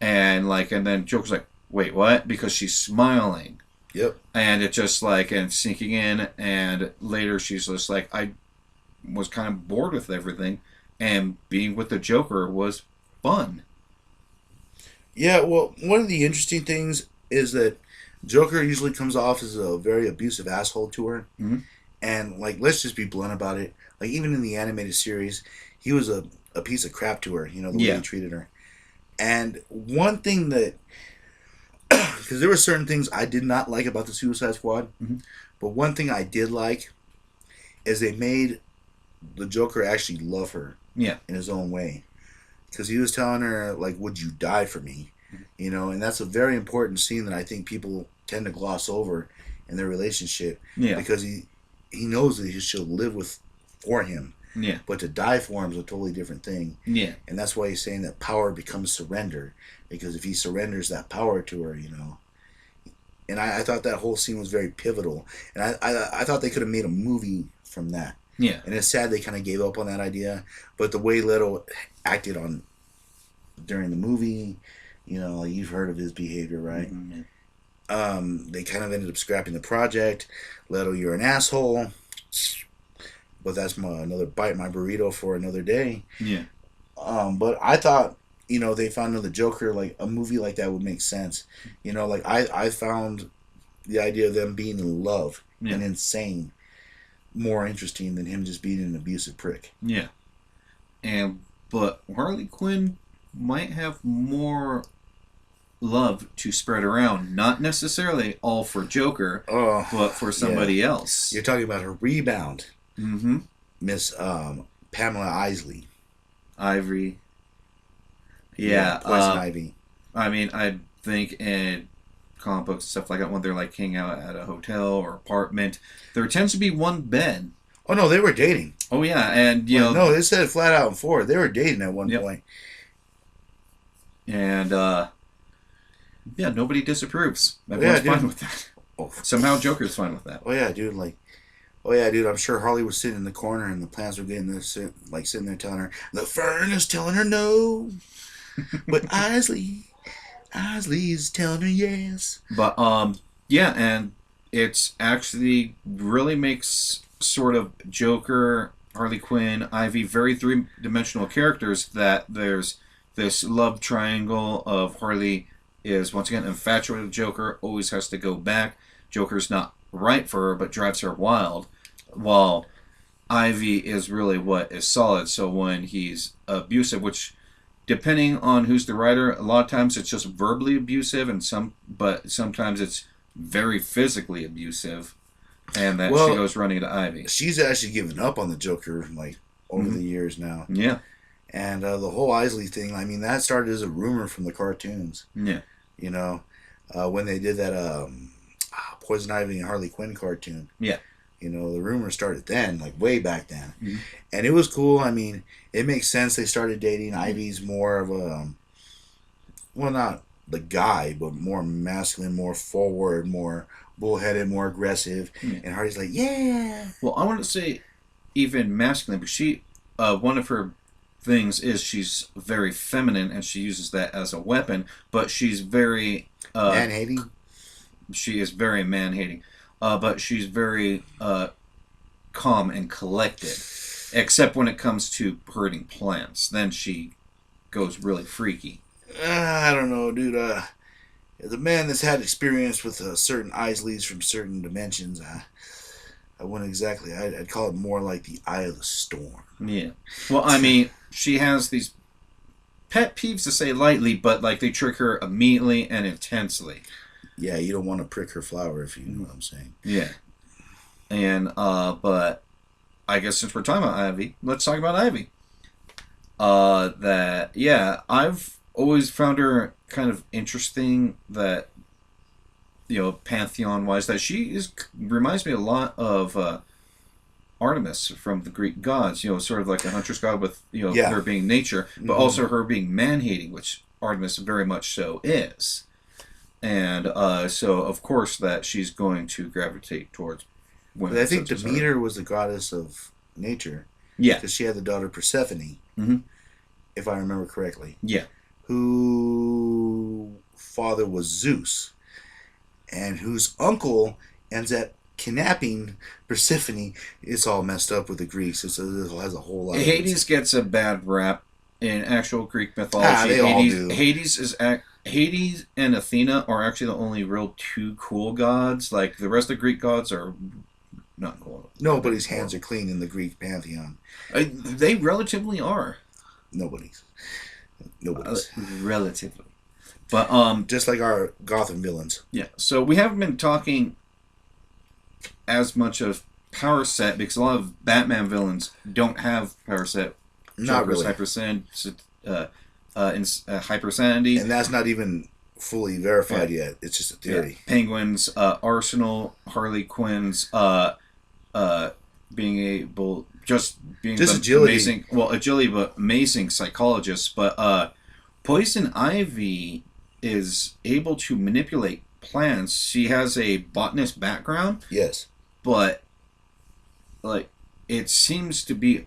and then Joker's like, wait, what? Because she's smiling. Yep. And it just and sinking in, and later she's just like, I was kind of bored with everything, and being with the Joker was fun. Yeah, well, one of the interesting things is that Joker usually comes off as a very abusive asshole to her. Mm-hmm. And, let's just be blunt about it. Even in the animated series, he was a piece of crap to her, the way he treated her. And one thing that... Because there were certain things I did not like about the Suicide Squad. Mm-hmm. But one thing I did like is they made the Joker actually love her. Yeah. In his own way. Because he was telling her, would you die for me? And that's a very important scene that I think people tend to gloss over in their relationship. Yeah. Because he knows that she'll live for him. Yeah. But to die for him is a totally different thing. Yeah. And that's why he's saying that power becomes surrender. Because if he surrenders that power to her, And I thought that whole scene was very pivotal. And I thought they could have made a movie from that. Yeah. And it's sad they kind of gave up on that idea. But the way Leto acted during the movie, you've heard of his behavior, right? Mm-hmm. They kind of ended up scrapping the project. Leto, you're an asshole. But that's another bite my burrito for another day. Yeah. But I thought, they found another Joker, a movie like that would make sense. I found the idea of them being in love and insane more interesting than him just being an abusive prick. Yeah. But Harley Quinn might have more love to spread around, not necessarily all for Joker, but for somebody else. You're talking about her rebound. Mm-hmm. Miss Pamela Isley. Ivory. Yeah. Poison Ivy. I mean, I think in comic books and stuff like that, when they're hanging out at a hotel or apartment, there tends to be one bed. Oh no, they were dating. Oh yeah, and no, they said it flat out in forward. They were dating at one point. And nobody disapproves. Everyone's fine with that. Oh. Somehow Joker's fine with that. Oh yeah, dude. I'm sure Harley was sitting in the corner and the plants were getting this, sitting there telling her the fern is telling her no, but Isley's telling her yes. But and it's actually really makes sort of Joker, Harley Quinn, Ivy very three-dimensional characters. That there's this love triangle of Harley is once again infatuated with Joker, always has to go back. Joker's not right for her, but drives her wild, while Ivy is really what is solid. So when he's abusive, which depending on who's the writer, a lot of times it's just verbally abusive, but sometimes it's very physically abusive, and that she goes running to Ivy. She's actually given up on the Joker over the years now. Yeah. And the whole Isley thing, I mean, that started as a rumor from the cartoons. Yeah. When they did that Poison Ivy and Harley Quinn cartoon. Yeah. The rumor started then, way back then. Mm-hmm. And it was cool. I mean, it makes sense they started dating. Ivy's more of a, not the guy, but more masculine, more forward, more bullheaded, more aggressive. Mm-hmm. And Harley's like, yeah. Well, I want to say even masculine, but she, one of her things is she's very feminine and she uses that as a weapon, but she's very man-hating. She is very man-hating, but she's very calm and collected, except when it comes to hurting plants. Then she goes really freaky. I don't know, dude. As a man that's had experience with certain Isleys from certain dimensions, I wouldn't exactly. I'd call it more like the Eye of the Storm. Yeah. Well, I mean, she has these pet peeves, to say lightly, but like they trick her immediately and intensely. Yeah, you don't want to prick her flower, if you know what I'm saying. Yeah. And but I guess since we're talking about Ivy, let's talk about Ivy. I've always found her kind of interesting. That pantheon wise, that she reminds me a lot of Artemis from the Greek gods. Sort of like a hunter's god with her being nature, but also her being man-hating, which Artemis very much so is. And so of course that she's going to gravitate towards women. But I think Demeter was the goddess of nature. Yeah, because she had the daughter Persephone, if I remember correctly. Yeah, who father was Zeus, and whose uncle ends up kidnapping Persephone. It's all messed up with the Greeks. It has a whole lot. Hades gets a bad rap in actual Greek mythology. They all do. Hades and Athena are actually the only real two cool gods. Like the rest of the Greek gods are not cool. Nobody's hands are clean in the Greek pantheon. They relatively are. Nobody's. Relatively. But just like our Gotham villains. Yeah. So we haven't been talking as much of power set because a lot of Batman villains don't have power set. Not really. Hypersanity. And that's not even fully verified yet. It's just a theory. Yeah. Penguins, Arsenal, Harley Quinn's, being able, just agility. Amazing. Well, agility, but amazing psychologist. But Poison Ivy is able to manipulate plants. She has a botanist background. Yes. But like it seems to be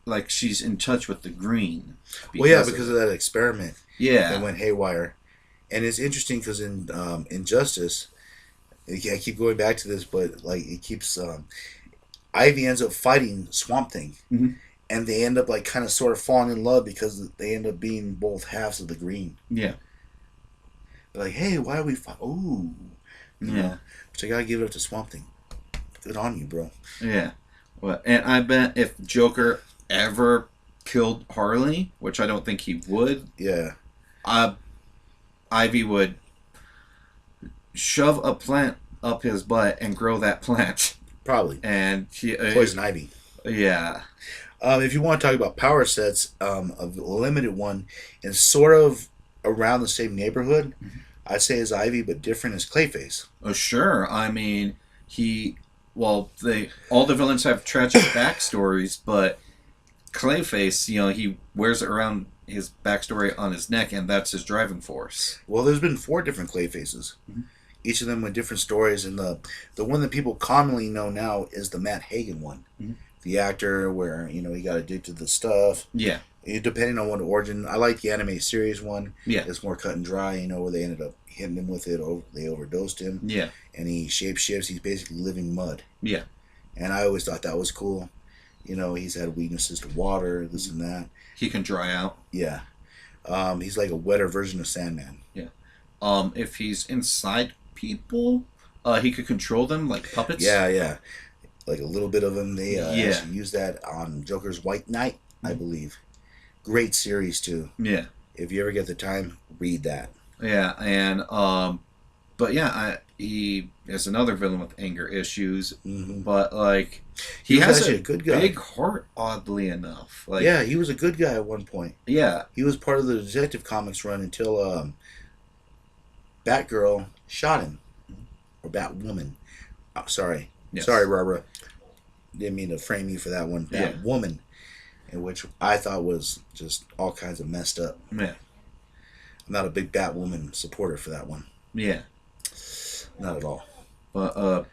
like she's in touch with the green. Because of that experiment. Yeah. That went haywire. And it's interesting because in Injustice, I keep going back to this, but like it keeps Ivy ends up fighting Swamp Thing. Mm-hmm. And they end up like kind of sort of falling in love because they end up being both halves of the green. Yeah. They're like, hey, why are we fight? Ooh. Yeah. But I gotta give it up to Swamp Thing. Good on you, bro. Yeah. Well, and I bet if Joker ever killed Harley, which I don't think he would. Yeah. Ivy would shove a plant up his butt and grow that plant. Probably. And he Poison Ivy. Yeah. If you want to talk about power sets, a limited one, and sort of around the same neighborhood, I'd say is Ivy, but different is Clayface. Oh, sure. I mean, all the villains have tragic backstories, but Clayface, he wears it around his backstory on his neck, and that's his driving force. Well, there's been 4 different Clayfaces. Mm-hmm. Each of them with different stories, and the one that people commonly know now is the Matt Hagen one. Mm-hmm. The actor where, he got addicted to the stuff. Yeah. Depending on what origin. I like the anime series one. Yeah. It's more cut and dry, where they ended up hitting him with it, or they overdosed him. Yeah. And he shapeshifts. He's basically living mud. Yeah. And I always thought that was cool. He's had weaknesses to water, this and that. He can dry out. Yeah. He's like a wetter version of Sandman. Yeah. If he's inside people, he could control them like puppets. Yeah. Like a little bit of them. They actually use that on Joker's White Knight, I believe. Great series, too. Yeah. If you ever get the time, read that. Yeah, and, but yeah, he is another villain with anger issues, but, like, he has a good guy. Big heart, oddly enough. Like, yeah, he was a good guy at one point. Yeah. He was part of the Detective Comics run until Batgirl shot him. Or Batwoman. Oh, sorry. Yes. Sorry, Barbara. Didn't mean to frame you for that one. Batwoman. In which I thought was just all kinds of messed up. Yeah. I'm not a big Batwoman supporter for that one. Yeah. Not at all. But,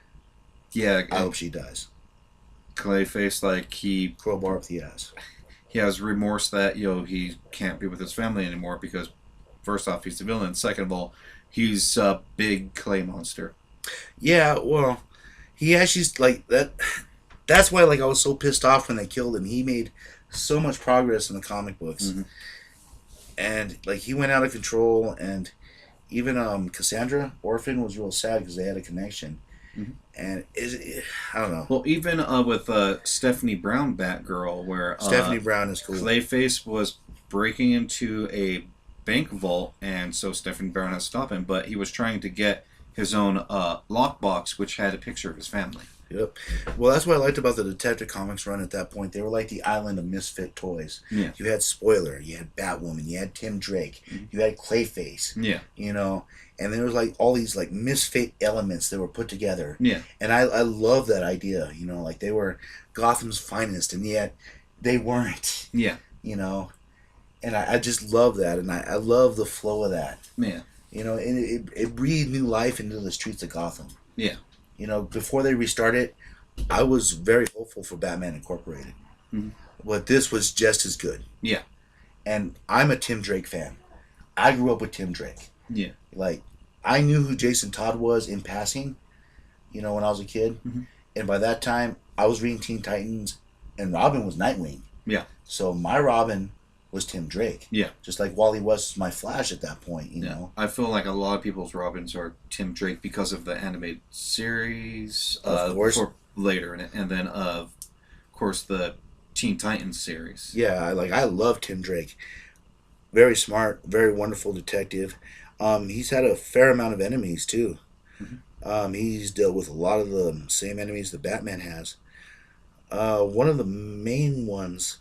yeah. I hope she dies. Clayface, like, Crowbar up the ass. he has remorse that he can't be with his family anymore because, first off, he's a villain. Second of all, he's a big clay monster. Yeah, well, he actually like that. That's why like I was so pissed off when they killed him. He made so much progress in the comic books, Mm-hmm. and like he went out of control. And even Cassandra Orphan was real sad because they had a connection. Mm-hmm. And I don't know. Well, even with Stephanie Brown Batgirl, where Stephanie Brown is cool. Clayface was breaking into a bank vault, and so Stephanie Brown had to stop him, but he was trying to get his own lockbox, which had a picture of his family. Yep. Well, that's what I liked about the Detective Comics run at that point. They were like the island of misfit toys. Yeah. You had Spoiler, you had Batwoman, you had Tim Drake, you had Clayface. Yeah. You know, and there was like all these like misfit elements that were put together. Yeah. And I love that idea. You know, like they were Gotham's finest, and yet they weren't. Yeah. You know, and I just love that, and I love the flow of that. Yeah. You know, and it breathed new life into the streets of Gotham. Yeah. You know, before they restarted, I was very hopeful for Batman Incorporated. Mm-hmm. But this was just as good. Yeah. And I'm a Tim Drake fan. I grew up with Tim Drake. Yeah. Like, I knew who Jason Todd was in passing, you know, when I was a kid. Mm-hmm. And by that time, I was reading Teen Titans, and Robin was Nightwing. Yeah. So my Robin was Tim Drake. Yeah. Just like Wally West was my Flash at that point, you know. I feel like a lot of people's Robins are Tim Drake because of the animated series. Of course. Later in it. And then, of course, the Teen Titans series. Yeah, I love Tim Drake. Very smart, very wonderful detective. He's had a fair amount of enemies, too. Mm-hmm. He's dealt with a lot of the same enemies that Batman has. One of the main ones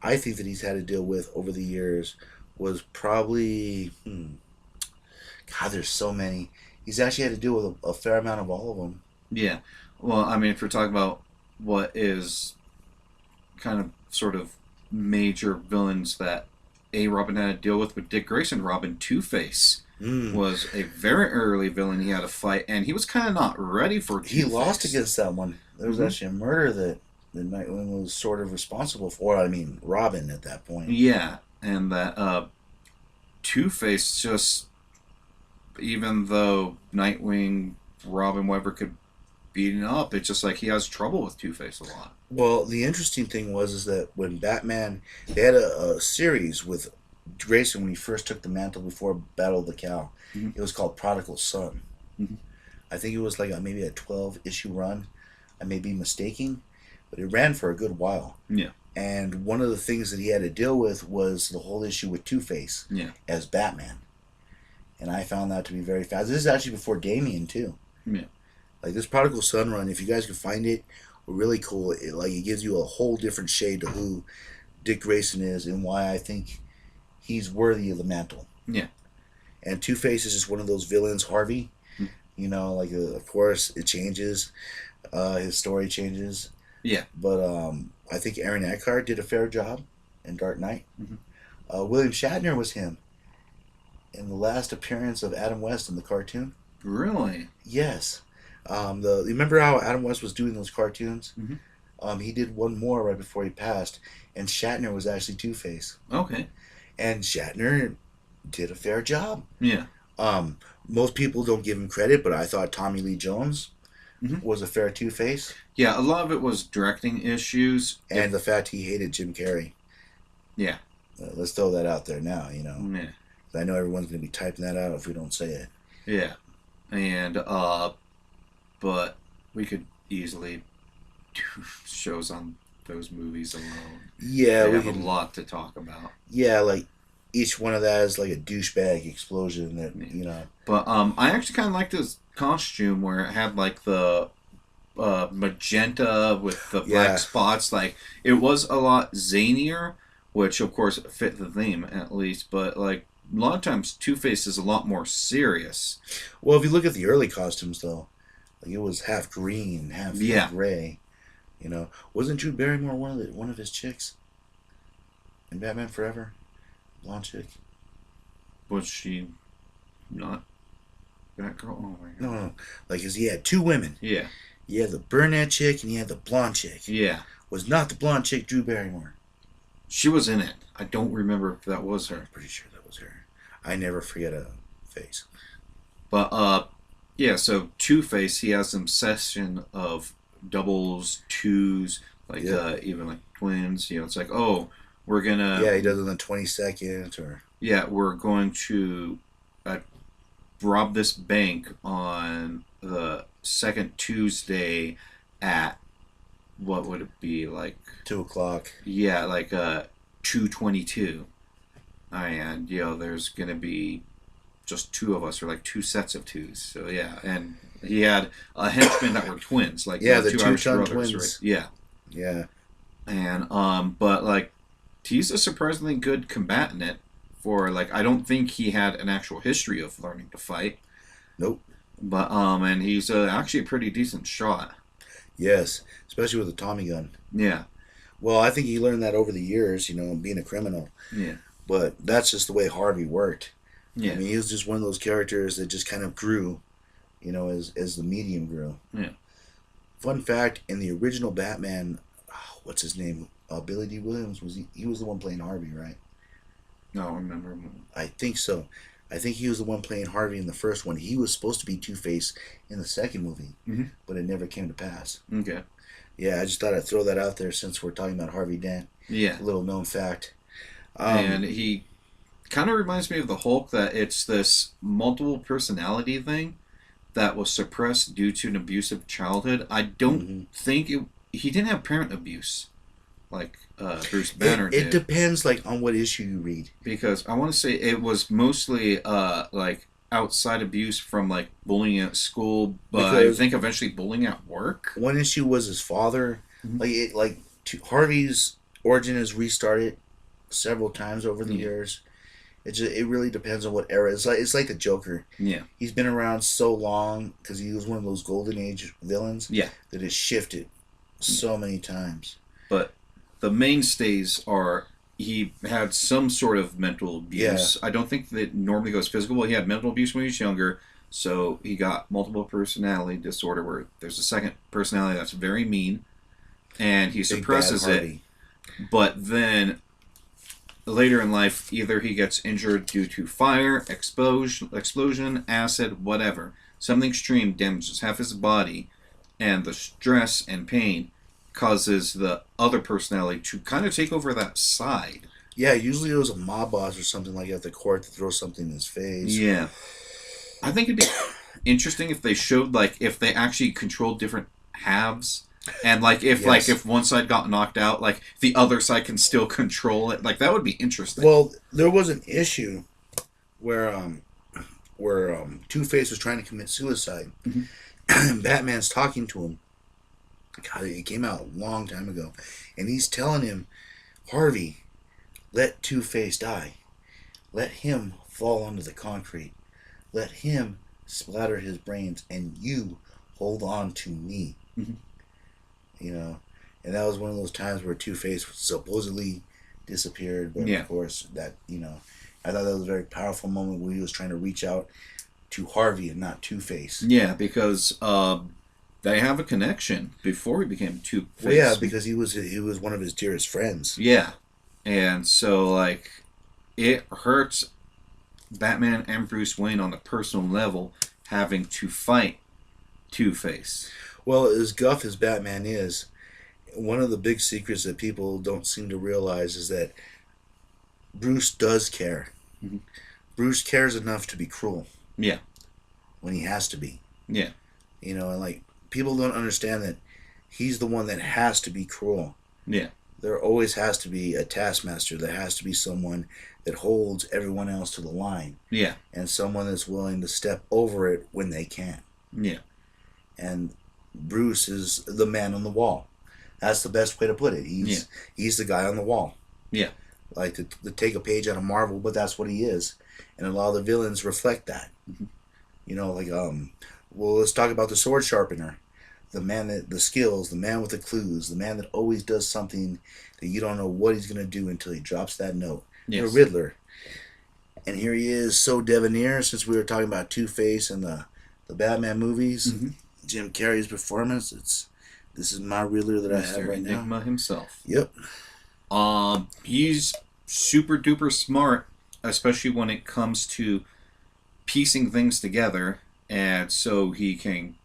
I think that he's had to deal with over the years was probably... God, there's so many. He's actually had to deal with a fair amount of all of them. Yeah. Well, I mean, if we're talking about what is kind of sort of major villains that Robin had to deal with Dick Grayson, Robin Two-Face was a very early villain he had to fight, and he was kind of not ready for Two-Face. He lost against that one. There was actually a murder that Nightwing was sort of responsible for. I mean, Robin at that point. Yeah, and that Two-Face just, even though Nightwing, Robin, whatever could beat him up, it's just like he has trouble with Two-Face a lot. Well, the interesting thing is that when Batman, they had a series with Grayson when he first took the mantle before Battle of the Cow. Mm-hmm. It was called Prodigal Son. Mm-hmm. I think it was like maybe a 12-issue run. I may be mistaken, but it ran for a good while. Yeah. And one of the things that he had to deal with was the whole issue with Two-Face as Batman. And I found that to be very fast. This is actually before Damian, too. Yeah. Like this Prodigal Son run, if you guys can find it, really cool. It gives you a whole different shade to who Dick Grayson is and why I think he's worthy of the mantle. Yeah. And Two-Face is just one of those villains, Harvey. Mm-hmm. You know, like of course it changes. His story changes. Yeah. But I think Aaron Eckhart did a fair job in Dark Knight. Mm-hmm. William Shatner was him in the last appearance of Adam West in the cartoon. Really? Yes. You remember how Adam West was doing those cartoons? Mm-hmm. He did one more right before he passed, and Shatner was actually Two-Face. Okay. And Shatner did a fair job. Yeah. Most people don't give him credit, but I thought Tommy Lee Jones was a fair Two-Face. Yeah, a lot of it was directing issues. And the fact he hated Jim Carrey. Yeah. Let's throw that out there now, you know. Yeah. I know everyone's going to be typing that out if we don't say it. Yeah. And, but we could easily do shows on those movies alone. Yeah, we have a lot to talk about. Yeah, like each one of that is like a douchebag explosion that you know. But I actually kind of liked his costume where it had like the magenta with the black spots. Like it was a lot zanier, which of course fit the theme at least. But like a lot of times, Two-Face is a lot more serious. Well, if you look at the early costumes though, like it was half green, half gray. You know, wasn't Drew Barrymore one of his chicks in Batman Forever? Blonde chick. Was she not that girl? Oh my god. No. Like, cause he had two women. Yeah. You had the brunette chick and you had the blonde chick. Yeah. Was not the blonde chick Drew Barrymore. She was in it. I don't remember if that was her. Pretty sure that was her. I never forget a face. But yeah. So Two-Face, he has an obsession of doubles, twos, like even like twins. You know, it's like, oh, we're gonna. Yeah, he does it on the 22nd or. Yeah, we're going to rob this bank on the second Tuesday at what would it be like 2 o'clock? Yeah, like 2:22, and you know there's gonna be just two of us or like two sets of twos. So yeah, and he had a henchman that were twins, like the two Irish brothers, twins. Right? Yeah, yeah, and but like he's a surprisingly good combatant. For like, I don't think he had an actual history of learning to fight. Nope. But and he's actually a pretty decent shot. Yes, especially with a Tommy gun. Yeah. Well, I think he learned that over the years, you know, being a criminal. Yeah. But that's just the way Harvey worked. Yeah. I mean, he was just one of those characters that just kind of grew, you know, as the medium grew. Yeah. Fun fact: in the original Batman, what's his name? Billy D. Williams he was the one playing Harvey, right? No, I remember. I think so. I think he was the one playing Harvey in the first one. He was supposed to be Two-Face in the second movie, but it never came to pass. Okay. Yeah, I just thought I'd throw that out there since we're talking about Harvey Dent. Yeah. A little known fact. And he kind of reminds me of the Hulk, that it's this multiple personality thing that was suppressed due to an abusive childhood. I don't think he didn't have parent abuse. Like Bruce Banner did. It depends, like, on what issue you read. Because I want to say it was mostly like outside abuse from like bullying at school, but I think eventually bullying at work. One issue was his father. Harvey's origin is restarted several times over the years. It really depends on what era. It's like the Joker. Yeah, he's been around so long because he was one of those golden age villains. Yeah, that it shifted so many times. But the mainstays are he had some sort of mental abuse. Yeah. I don't think that normally goes physical. Well, he had mental abuse when he was younger, so he got multiple personality disorder where there's a second personality that's very mean, and he suppresses it. But then later in life, either he gets injured due to fire, explosion, acid, whatever. Something extreme damages half his body, and the stress and pain causes the other personality to kind of take over that side. Yeah, usually it was a mob boss or something like at the court to throw something in his face. Yeah. I think it'd be interesting if they showed, like, if they actually controlled different halves. And, like, if one side got knocked out, like, the other side can still control it. Like, that would be interesting. Well, there was an issue where Two-Face was trying to commit suicide. And Batman's talking to him. God, it came out a long time ago. And he's telling him, Harvey, let Two-Face die. Let him fall onto the concrete. Let him splatter his brains. And you hold on to me. You know? And that was one of those times where Two-Face supposedly disappeared. But of course, that, you know, I thought that was a very powerful moment where he was trying to reach out to Harvey and not Two-Face. Yeah, because they have a connection before he became Two-Face. Well, yeah, because he was one of his dearest friends. Yeah, and so like it hurts Batman and Bruce Wayne on a personal level having to fight Two-Face. Well, as guff as Batman is, one of the big secrets that people don't seem to realize is that Bruce does care. Bruce cares enough to be cruel. Yeah. When he has to be. Yeah. You know, and like, people don't understand that he's the one that has to be cruel. Yeah. There always has to be a taskmaster. There has to be someone that holds everyone else to the line. Yeah. And someone that's willing to step over it when they can. Yeah. And Bruce is the man on the wall. That's the best way to put it. He's the guy on the wall. Yeah. Like to take a page out of Marvel, but that's what he is. And a lot of the villains reflect that. You know, like, well, let's talk about the sword sharpener. The man the skills, the man with the clues, the man that always does something that you don't know what he's going to do until he drops that note. Yes. The Riddler. And here he is, so debonair, since we were talking about Two-Face and the Batman movies. Jim Carrey's performance, this is my Riddler that I have right now. Enigma himself. Yep. He's super duper smart, especially when it comes to piecing things together, and so he can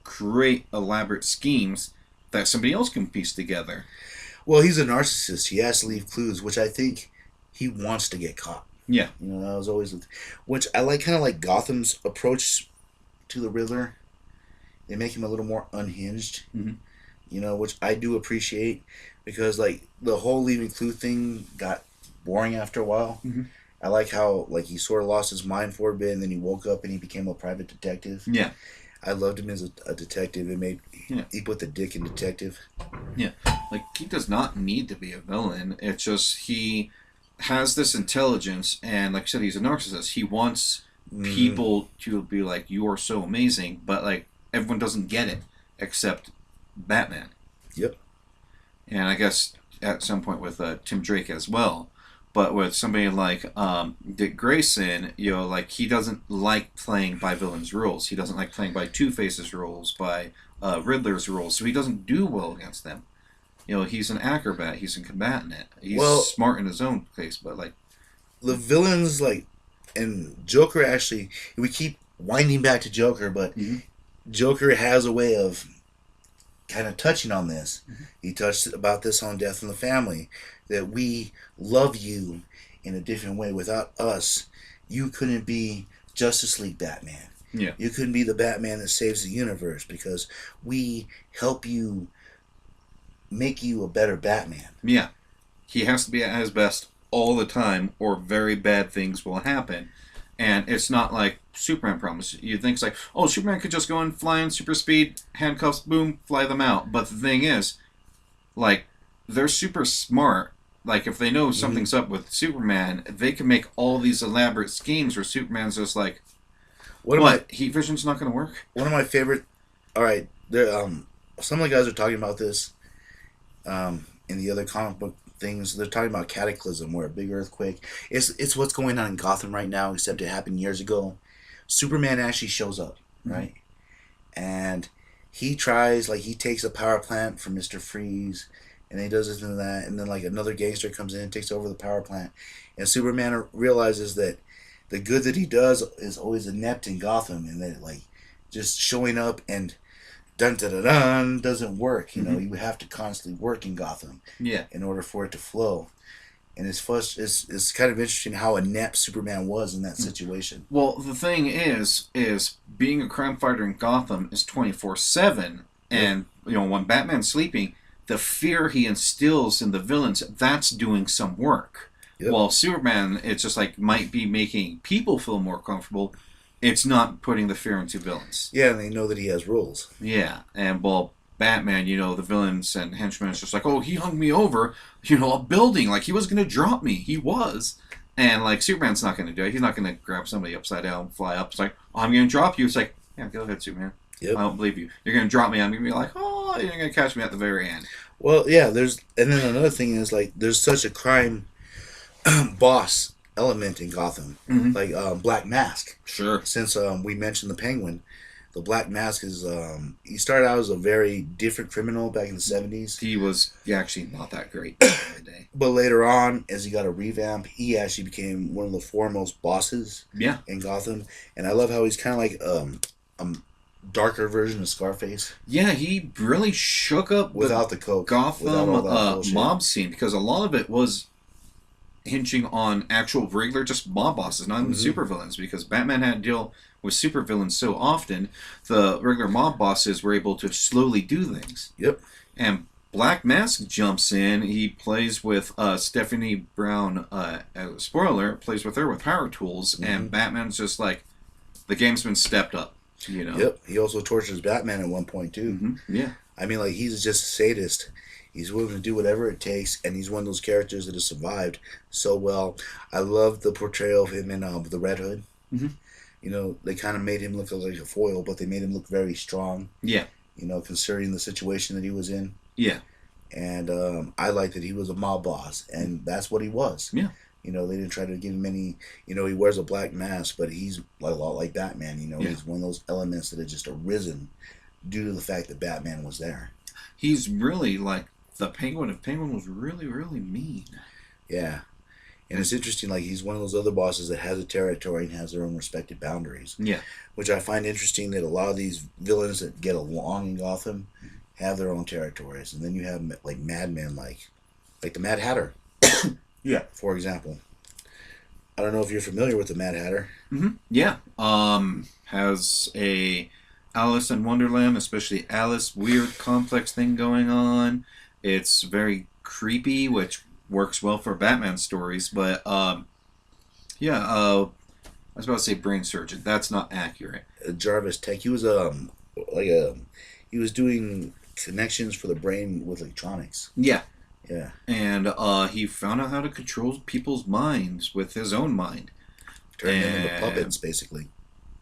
create elaborate schemes that somebody else can piece together. Well, he's a narcissist. He has to leave clues, which I think he wants to get caught. Yeah. You know, that was always, which I like, kind of like Gotham's approach to the Riddler. They make him a little more unhinged. Mm-hmm. You know, which I do appreciate, because like the whole leaving clue thing got boring after a while. Mm-hmm. I like how like he sort of lost his mind for a bit, and then he woke up and he became a private detective. Yeah. I loved him as a detective. It made he put the dick in detective. Yeah, like he does not need to be a villain. It's just he has this intelligence, and like I said, he's a narcissist. He wants people to be like, "You are so amazing," but like everyone doesn't get it except Batman. Yep. And I guess at some point with Tim Drake as well. But with somebody like Dick Grayson, you know, like he doesn't like playing by villains' rules. He doesn't like playing by Two-Face's rules, by Riddler's rules. So he doesn't do well against them. You know, he's an acrobat. He's a combatant. He's smart in his own case, but like the villains, like, and Joker actually, we keep winding back to Joker, but Joker has a way of kind of touching on this. He touched about this on Death in the Family, that we love you in a different way. Without us, you couldn't be Justice League Batman. Yeah. You couldn't be the Batman that saves the universe, because we help you make you a better Batman. Yeah. He has to be at his best all the time, or very bad things will happen. And it's not like Superman promised. You think it's like, oh, Superman could just go and fly in super speed, handcuffs, boom, fly them out. But the thing is, like, they're super smart. Like, if they know something's up with Superman, they can make all these elaborate schemes where Superman's just like, what? Heat vision's not going to work? One of my favorite... Alright, some of the guys are talking about this in the other comic book things. They're talking about Cataclysm, where a big earthquake... It's what's going on in Gotham right now, except it happened years ago. Superman actually shows up, right? And he tries, like, he takes a power plant from Mr. Freeze, and he does this and that, and then like another gangster comes in and takes over the power plant, and Superman realizes that the good that he does is always inept in Gotham, and that like just showing up and dun dun dun dun doesn't work. You know, you have to constantly work in Gotham, in order for it to flow. And it's kind of interesting how inept Superman was in that situation. Well, the thing is being a crime fighter in Gotham is 24/7, and you know, when Batman's sleeping, the fear he instills in the villains, that's doing some work. Yep. While Superman, it's just like, might be making people feel more comfortable. It's not putting the fear into villains. Yeah, and they know that he has rules. Yeah, and while Batman, you know, the villains and henchmen, it's just like, oh, he hung me over, you know, a building. Like, he was going to drop me. He was. And, like, Superman's not going to do it. He's not going to grab somebody upside down and fly up. It's like, oh, I'm going to drop you. It's like, yeah, go ahead, Superman. Yep. I don't believe you. You're going to drop me. I'm going to be like, oh, you're going to catch me at the very end. Well, yeah, and then another thing is, like, there's such a crime boss element in Gotham. Like, Black Mask. Sure. Since we mentioned the Penguin, the Black Mask is, he started out as a very different criminal back in the 70s. He was actually not that great back in the day. But later on, as he got a revamp, he actually became one of the foremost bosses in Gotham. And I love how he's kind of like a darker version of Scarface. Yeah, he really shook up without the coke, Gotham mob scene, because a lot of it was hinging on actual regular just mob bosses, not even supervillains, because Batman had to deal with supervillains so often, the regular mob bosses were able to slowly do things. Yep. And Black Mask jumps in. He plays with Stephanie Brown. Spoiler, plays with her with power tools, and Batman's just like, the game's been stepped up. You know. Yep. He also tortures Batman at one point too. Yeah. I mean, like, he's just a sadist. He's willing to do whatever it takes, and he's one of those characters that has survived so well. I love the portrayal of him in the Red Hood. You know, they kind of made him look like a foil, but they made him look very strong. Yeah. You know, considering the situation that he was in. Yeah. And I like that he was a mob boss, and that's what he was. Yeah. You know, they didn't try to give him any... You know, he wears a black mask, but he's a lot like Batman. You know, he's one of those elements that had just arisen due to the fact that Batman was there. He's really, like, the Penguin, if Penguin was really, really mean. Yeah. And it's interesting, like, he's one of those other bosses that has a territory and has their own respected boundaries. Yeah. Which I find interesting that a lot of these villains that get along in Gotham have their own territories. And then you have, like, madmen, like the Mad Hatter. Yeah. For example. I don't know if you're familiar with the Mad Hatter. Mm-hmm. Yeah. Has a Alice in Wonderland, especially Alice, weird, complex thing going on. It's very creepy, which works well for Batman stories, but yeah, I was about to say brain surgeon. That's not accurate. Jarvis Tech. He was he was doing connections for the brain with electronics. Yeah. Yeah. And he found out how to control people's minds with his own mind. Turn them into puppets, basically.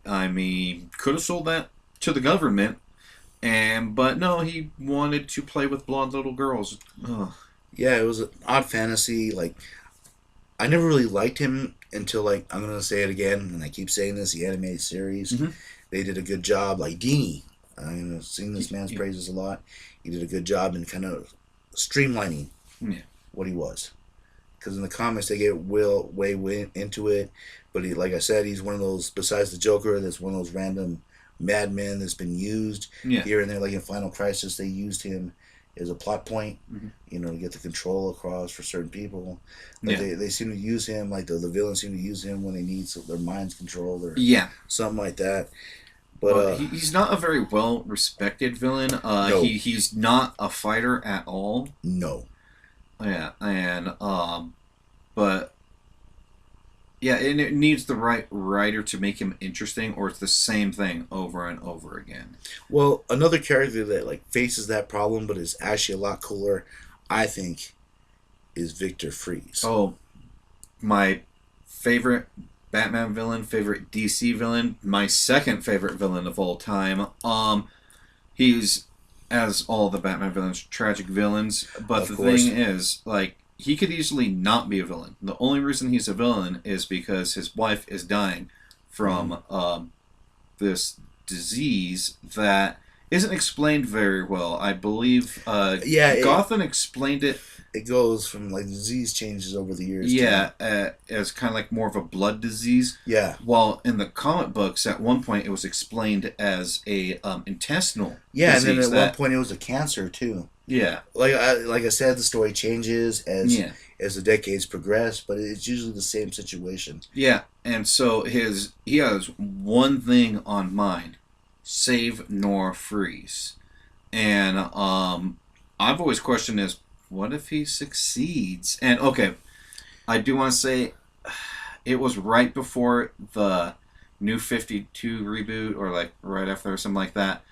I mean, could have sold that to the government, but no, he wanted to play with blonde little girls. Ugh. Yeah, it was an odd fantasy. Like, I never really liked him until, like, I'm gonna say it again, and I keep saying this. The animated series, they did a good job. Like Dini, I've seen this man's praises a lot. He did a good job in kind of streamlining what he was. Because in the comics, they get way into it. But he, like I said, he's one of those, besides the Joker, that's one of those random madmen that's been used here and there. Like in Final Crisis, they used him as a plot point, to get the control across for certain people. Like they seem to use him, like the villains seem to use him when they need their minds controlled or something like that. But he's not a very well respected villain. No. He's not a fighter at all. No. Yeah, and but yeah, and it needs the right writer to make him interesting, or it's the same thing over and over again. Well, another character that like faces that problem, but is actually a lot cooler, I think, is Victor Fries. Oh, my favorite Batman villain, favorite DC villain, my second favorite villain of all time. He's, as all the Batman villains, tragic villains, but the thing is, like, he could easily not be a villain. The only reason he's a villain is because his wife is dying from this disease that isn't explained very well. I believe Gotham explained it. It goes from, like, disease changes over the years. Yeah, as kind of like more of a blood disease. Yeah. While in the comic books, at one point, it was explained as a intestinal disease. And then at one point, it was a cancer, too. Yeah. Like I said, the story changes as the decades progress, but it's usually the same situation. Yeah, and so he has one thing on mind: save nor freeze. And I've always questioned this: what if he succeeds? And okay, I do want to say it was right before the New 52 reboot, or like right after, or something like that.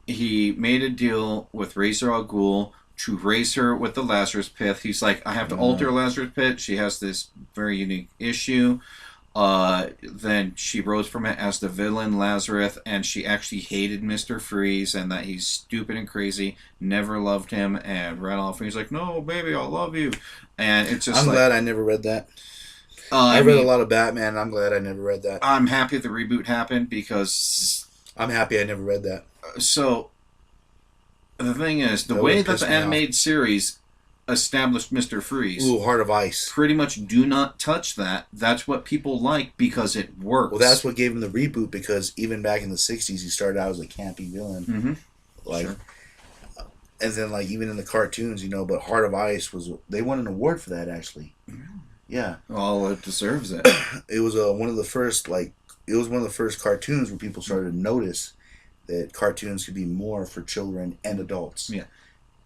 He made a deal with Ra's al Ghul to raise her with the Lazarus Pit. He's like, I have to alter Lazarus Pit. She has this very unique issue. Then she rose from it as the villain Lazarus, and she actually hated Mr. Freeze and that he's stupid and crazy, never loved him, and ran off. And he's like, no, baby, I love you. And it's just I'm glad I never read that. I read a lot of Batman, and I'm glad I never read that. I'm happy the reboot happened because... I'm happy I never read that. So, the thing is, the way that the animated series established Mr. Freeze... Ooh, Heart of Ice. Pretty much do not touch that. That's what people like because it works. Well, that's what gave him the reboot, because even back in the 60s, he started out as a campy villain. Mm-hmm. Like, sure. And then, like, even in the cartoons, but Heart of Ice was... They won an award for that, actually. Yeah. Well, it deserves it. It was one of the first, like... It was one of the first cartoons where people started to notice that cartoons could be more for children and adults. Yeah.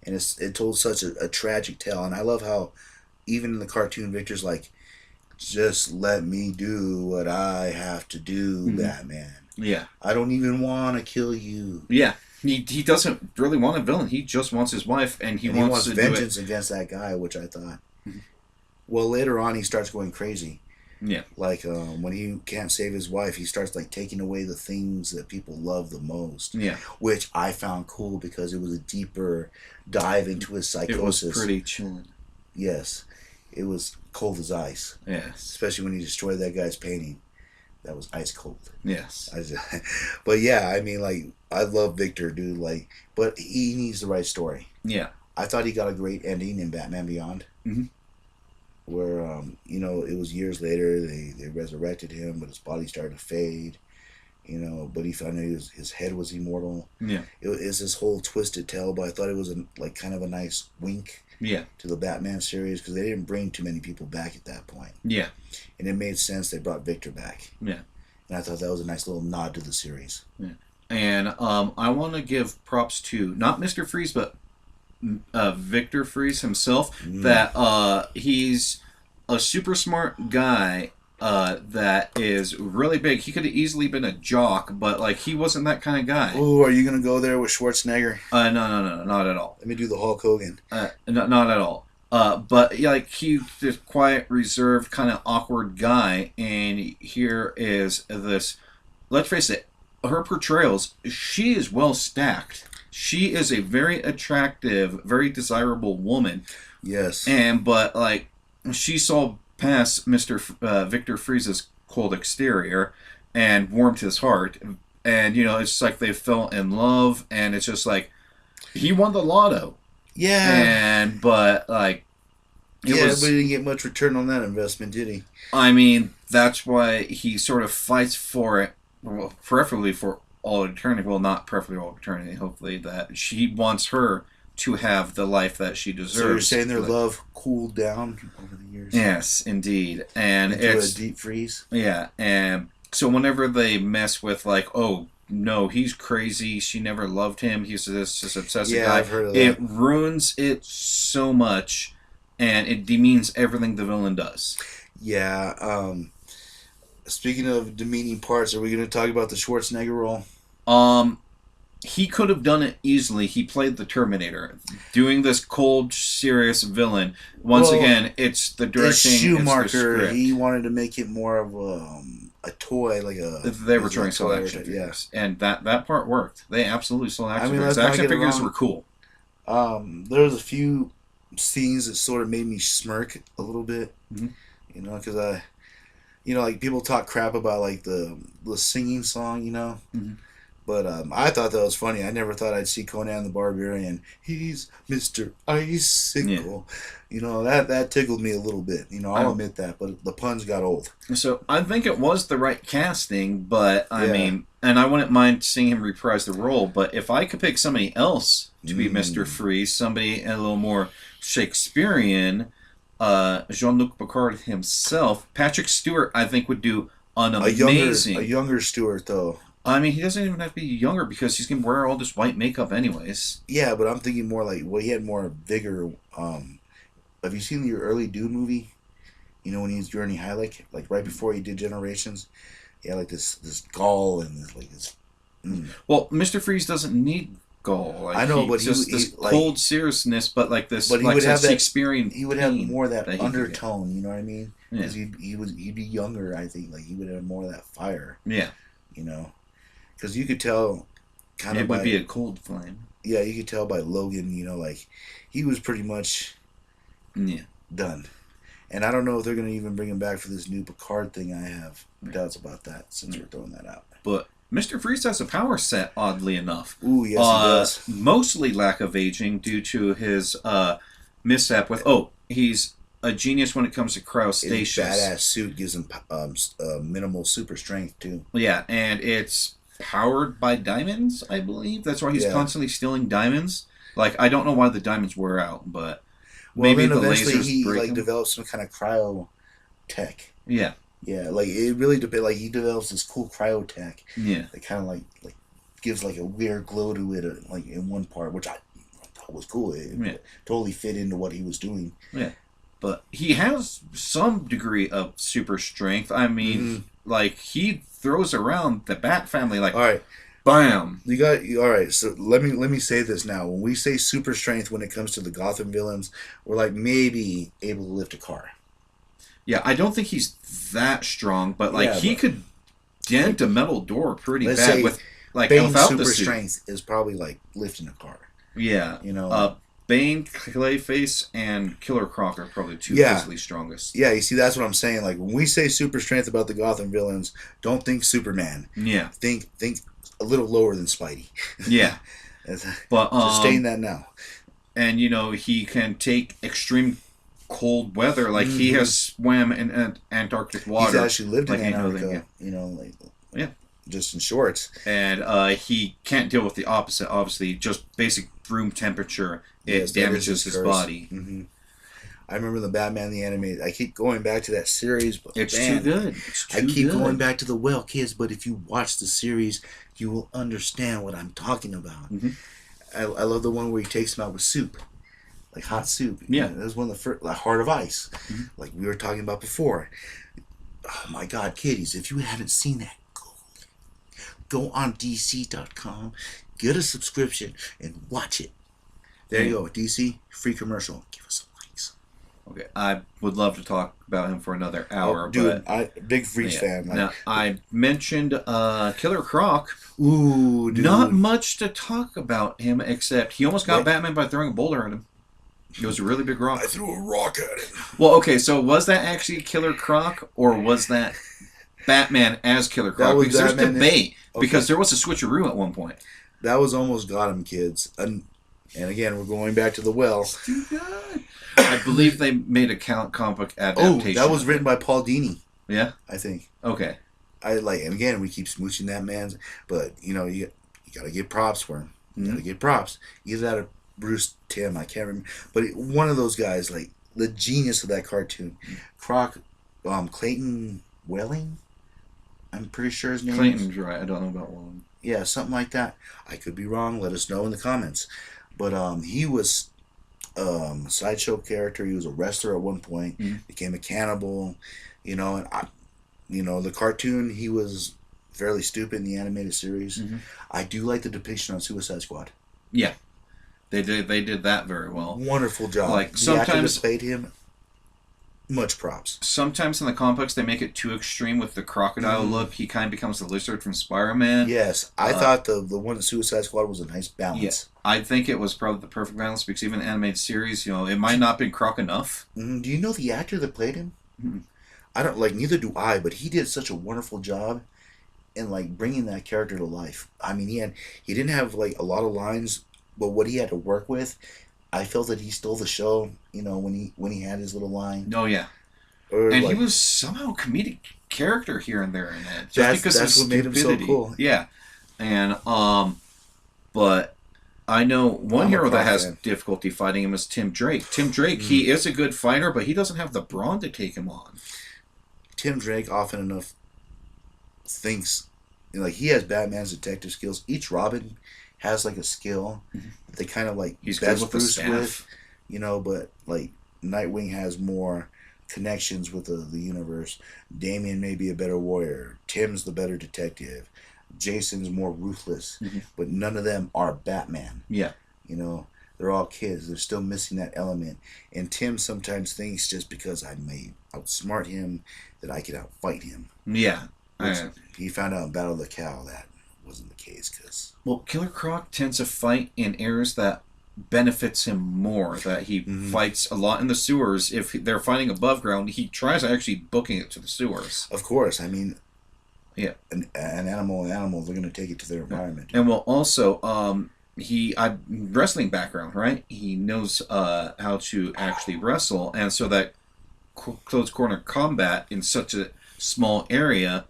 And it told such a tragic tale. And I love how even in the cartoon, Victor's like, just let me do what I have to do, Batman. Yeah. I don't even want to kill you. Yeah. He doesn't really want a villain. He just wants his wife, and he wants to vengeance against that guy, which I thought. Mm-hmm. Well, later on, he starts going crazy. Yeah. Like, when he can't save his wife, he starts, like, taking away the things that people love the most. Yeah. Which I found cool because it was a deeper dive into his psychosis. It was pretty chilling. Yes. It was cold as ice. Yes. Especially when he destroyed that guy's painting. That was ice cold. Yes. But, yeah, I mean, like, I love Victor, dude. Like, but he needs the right story. Yeah. I thought he got a great ending in Batman Beyond, Mm-hmm. where it was years later they resurrected him, but his body started to fade. But he found out his head was immortal. Yeah. It was this whole twisted tale, but I thought it was kind of a nice wink. Yeah. To the Batman series, because they didn't bring too many people back at that point. Yeah. And it made sense they brought Victor back. Yeah. And I thought that was a nice little nod to the series. Yeah. And I want to give props to not Mr. Freeze, but Victor Freeze himself. That he's a super smart guy that is really big. He could have easily been a jock, but like he wasn't that kind of guy. Oh, are you gonna go there with Schwarzenegger? No, not at all. Let me do the Hulk Hogan. Not at all. But like he's this quiet, reserved, kind of awkward guy, and here is this. Let's face it, her portrayals. She is well stacked. She is a very attractive, very desirable woman. Yes. But like she saw past Victor Freeze's cold exterior and warmed his heart, and it's like they fell in love, and it's just like he won the lotto. Yeah. But like but he didn't get much return on that investment, did he? I mean, that's why he sort of fights for it, well, preferably for all eternity. Well, not preferably all eternity. Hopefully, that she wants her to have the life that she deserves. So you're saying their love cooled down over the years? Yes, indeed. And into it's a deep freeze. Yeah, and so whenever they mess with like, oh no, he's crazy. She never loved him. He's this obsessive guy. I've heard of that. It ruins it so much, and it demeans everything the villain does. Yeah. Speaking of demeaning parts, are we going to talk about the Schwarzenegger role? He could have done it easily. He played the Terminator, doing this cold, serious villain. Once again, it's the directing. Schumacher, it's the script. he wanted to make it more of a toy, like a. They were trying to action figures, and that part worked. They absolutely sold action figures. Action figures were cool. There was a few scenes that sort of made me smirk a little bit, because like people talk crap about like the singing song, Mm-hmm. But I thought that was funny. I never thought I'd see Conan the Barbarian. He's Mr. Icicle. Yeah. That tickled me a little bit. I'll admit that. But the puns got old. So I think it was the right casting, but I mean, and I wouldn't mind seeing him reprise the role. But if I could pick somebody else to be Mr. Freeze, somebody a little more Shakespearean, Jean-Luc Picard himself, Patrick Stewart, I think would do an amazing. A younger Stewart, though. I mean, he doesn't even have to be younger because he's going to wear all this white makeup anyways. Yeah, but I'm thinking more like, he had more vigor. Have you seen your early Dune movie? When he was Journey Heilig? Like right before he did Generations? He had like this gall and this. Well, Mr. Freeze doesn't need gall. Like, I know, but just this cold seriousness, but like this. But he would have that Shakespearean. He would have more of that undertone. You know what I mean? Yeah. Because he'd be younger. I think like he would have more of that fire. Yeah. Because you could tell kind of it would be a cold flame. Yeah, you could tell by Logan, like he was pretty much done. And I don't know if they're going to even bring him back for this new Picard thing. I have doubts about that since we're throwing that out. But Mr. Freeze has a power set, oddly enough. Ooh, yes, he does. Mostly lack of aging due to his mishap with, he's a genius when it comes to cryostasis. His badass suit gives him minimal super strength, too. Yeah, and it's powered by diamonds, I believe. That's why he's constantly stealing diamonds. Like, I don't know why the diamonds wear out, but maybe the lasers he break them. develops some kind of cryo tech. Yeah. Yeah, like it really depends. Like he develops this cool cryo tech. Yeah. That kind of like gives like a weird glow to it, like in one part, which I thought was cool. It totally fit into what he was doing. Yeah. But he has some degree of super strength. I mean, like he throws around the Bat family like, all right, bam. All right. So let me say this now. When we say super strength, when it comes to the Gotham villains, we're like maybe able to lift a car. Yeah, I don't think he's that strong, but like he could dent a metal door pretty bad with like Bane's without super the suit. Strength is probably like lifting a car. Yeah, Bane, Clayface, and Killer Croc are probably two easily strongest. Yeah, you see, that's what I'm saying. Like when we say super strength about the Gotham villains, don't think Superman. Yeah, think a little lower than Spidey. Yeah, but just staying that now. And he can take extreme cold weather. Like he has swam in Antarctic water. He's actually lived in Antarctica. Yeah, just in shorts. And he can't deal with the opposite. Obviously, just basic room temperature damages his body. Mm-hmm. I remember the Batman the Animated. I keep going back to that series, but it's too good. I keep going back to the Well Kids, but if you watch the series, you will understand what I'm talking about. Mm-hmm. I love the one where he takes him out with soup, like hot soup. Yeah, that was one of the first, like Heart of Ice, like we were talking about before. Oh my God, kiddies! If you haven't seen that, go on DC.com, get a subscription, and watch it. There you go, DC free commercial. Give us some likes. Okay, I would love to talk about him for another hour. Dude, I big Freeze fan. Now I mentioned Killer Croc. Ooh, dude. Not much to talk about him except he almost got Batman by throwing a boulder at him. It was a really big rock. I threw a rock at him. Well, okay, so was that actually Killer Croc or was that Batman as Killer Croc? Because there's debate. Because there was a switcheroo at one point. That was almost got him, kids. And again, we're going back to the Well. It's too good. I believe they made a comic book adaptation. Oh, that was written by Paul Dini. Yeah? I think. Okay. And again, we keep smooching that man's, but you got to get props for him. You got to get props. Either that or Bruce Timm, I can't remember, but one of those guys, like the genius of that cartoon. Croc, Clayton Welling, I'm pretty sure his name. Clayton's right. I don't know about Welling. Yeah, something like that. I could be wrong. Let us know in the comments. But he was a sideshow character. He was a wrestler at one point. Became a cannibal. And the cartoon, he was fairly stupid in the animated series. I do like the depiction on Suicide Squad. Yeah, they did that very well. Wonderful job. Like the sometimes actor that played him, much props. Sometimes in the comic books they make it too extreme with the crocodile look. He kind of becomes the lizard from Spider-Man. Yes, I thought the one in Suicide Squad was a nice balance. Yeah, I think it was probably the perfect balance because even the animated series, it might not have been Croc enough. Do you know the actor that played him? I don't neither do I, but he did such a wonderful job in bringing that character to life. I mean, he didn't have a lot of lines, but what he had to work with, I felt that he stole the show. When he had his little line. Oh yeah, and he was somehow a comedic character here and there in that. Just because that's what made him so cool. Yeah, and but I know one hero that has difficulty fighting him is Tim Drake. Tim Drake, he is a good fighter, but he doesn't have the brawn to take him on. Tim Drake often enough thinks, he has Batman's detective skills. Each Robin has a skill that they kind of he's best good with Bruce the staff. But Nightwing has more connections with the universe. Damian may be a better warrior. Tim's the better detective. Jason's more ruthless. But none of them are Batman. Yeah. They're all kids. They're still missing that element. And Tim sometimes thinks just because I may outsmart him that I can outfight him. Yeah. He found out in Battle of the Cow that wasn't the case. Well, Killer Croc tends to fight in areas that benefits him more, that he fights a lot in the sewers. If they're fighting above ground, he tries actually booking it to the sewers. Of course. I mean, yeah, an animal, they're going to take it to their environment. And also, wrestling background, right? He knows how to actually wrestle, and so that close corner combat in such a small area,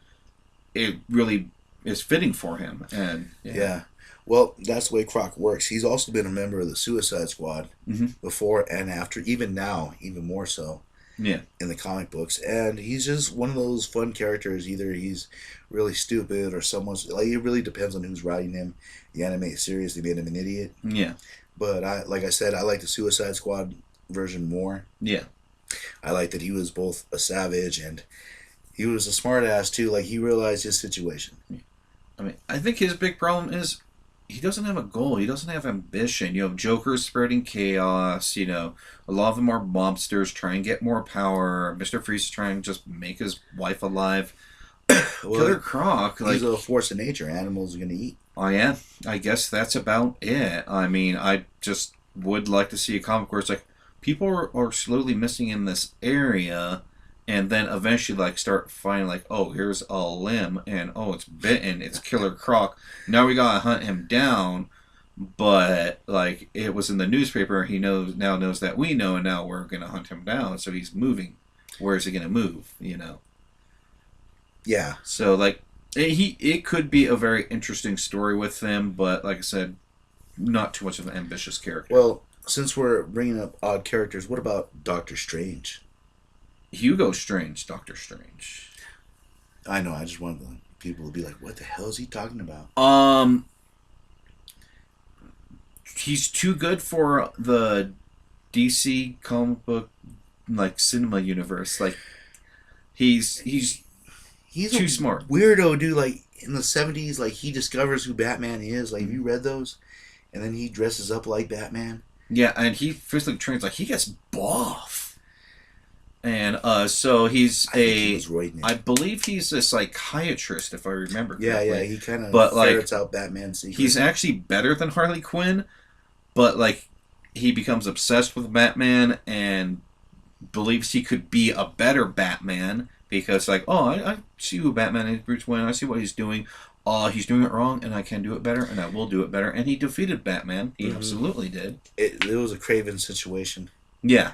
it really is fitting for him. And yeah. Well, that's the way Croc works. He's also been a member of the Suicide Squad before and after, even now, even more so. Yeah. In the comic books. And he's just one of those fun characters. Either he's really stupid or someone's... it really depends on who's writing him. The animated series, they made him an idiot. Yeah. But like I said, I like the Suicide Squad version more. Yeah. I like that he was both a savage and he was a smart ass too. He realized his situation. I mean, I think his big problem is he doesn't have a goal. He doesn't have ambition. Joker's spreading chaos. A lot of them are mobsters trying to get more power. Mr. Freeze is trying to just make his wife alive. Killer Croc, he's a force of nature. Animals are going to eat. Oh yeah, I guess that's about it. I mean, I just would like to see a comic where it's people are slowly missing in this area, and then eventually start finding oh, here's a limb, and oh, it's bitten, it's Killer Croc. Now we gotta hunt him down, but like it was in the newspaper. He knows that we know, and now we're gonna hunt him down. So he's moving. Where is he gonna move? Yeah. So like it could be a very interesting story with him, but like I said, not too much of an ambitious character. Well, since we're bringing up odd characters, what about Doctor Strange? Hugo Strange, Doctor Strange. I know. I just want people to be like, "What the hell is he talking about?" He's too good for the DC comic book like cinema universe. Like he's too smart. Weirdo dude. Like in the 70s, like he discovers who Batman is. Like, have you read those? And then he dresses up like Batman. Yeah, and he physically trains like he gets buff. And so he's I believe he's a psychiatrist, if I remember correctly. Yeah, he kind of ferrets out Batman's secret. He's actually better than Harley Quinn, but like he becomes obsessed with Batman and believes he could be a better Batman because like, oh, I see who Batman is, Bruce Wayne. I see what he's doing. He's doing it wrong, and I can do it better, and I will do it better. And he defeated Batman. He absolutely did. It was a Craven situation. Yeah.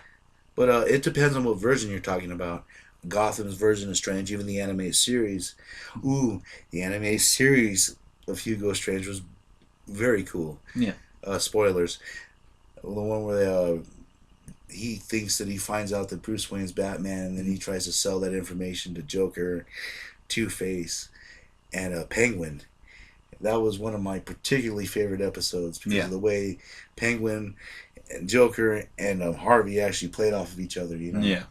But it depends on what version you're talking about. Gotham's version of Strange, even the animated series. Ooh, the animated series of Hugo Strange was very cool. Yeah. Spoilers. The one where he thinks that he finds out that Bruce Wayne's Batman, and then he tries to sell that information to Joker, Two-Face, and Penguin. That was one of my particularly favorite episodes because of the way Penguin and Joker and Harvey actually played off of each other. Yeah.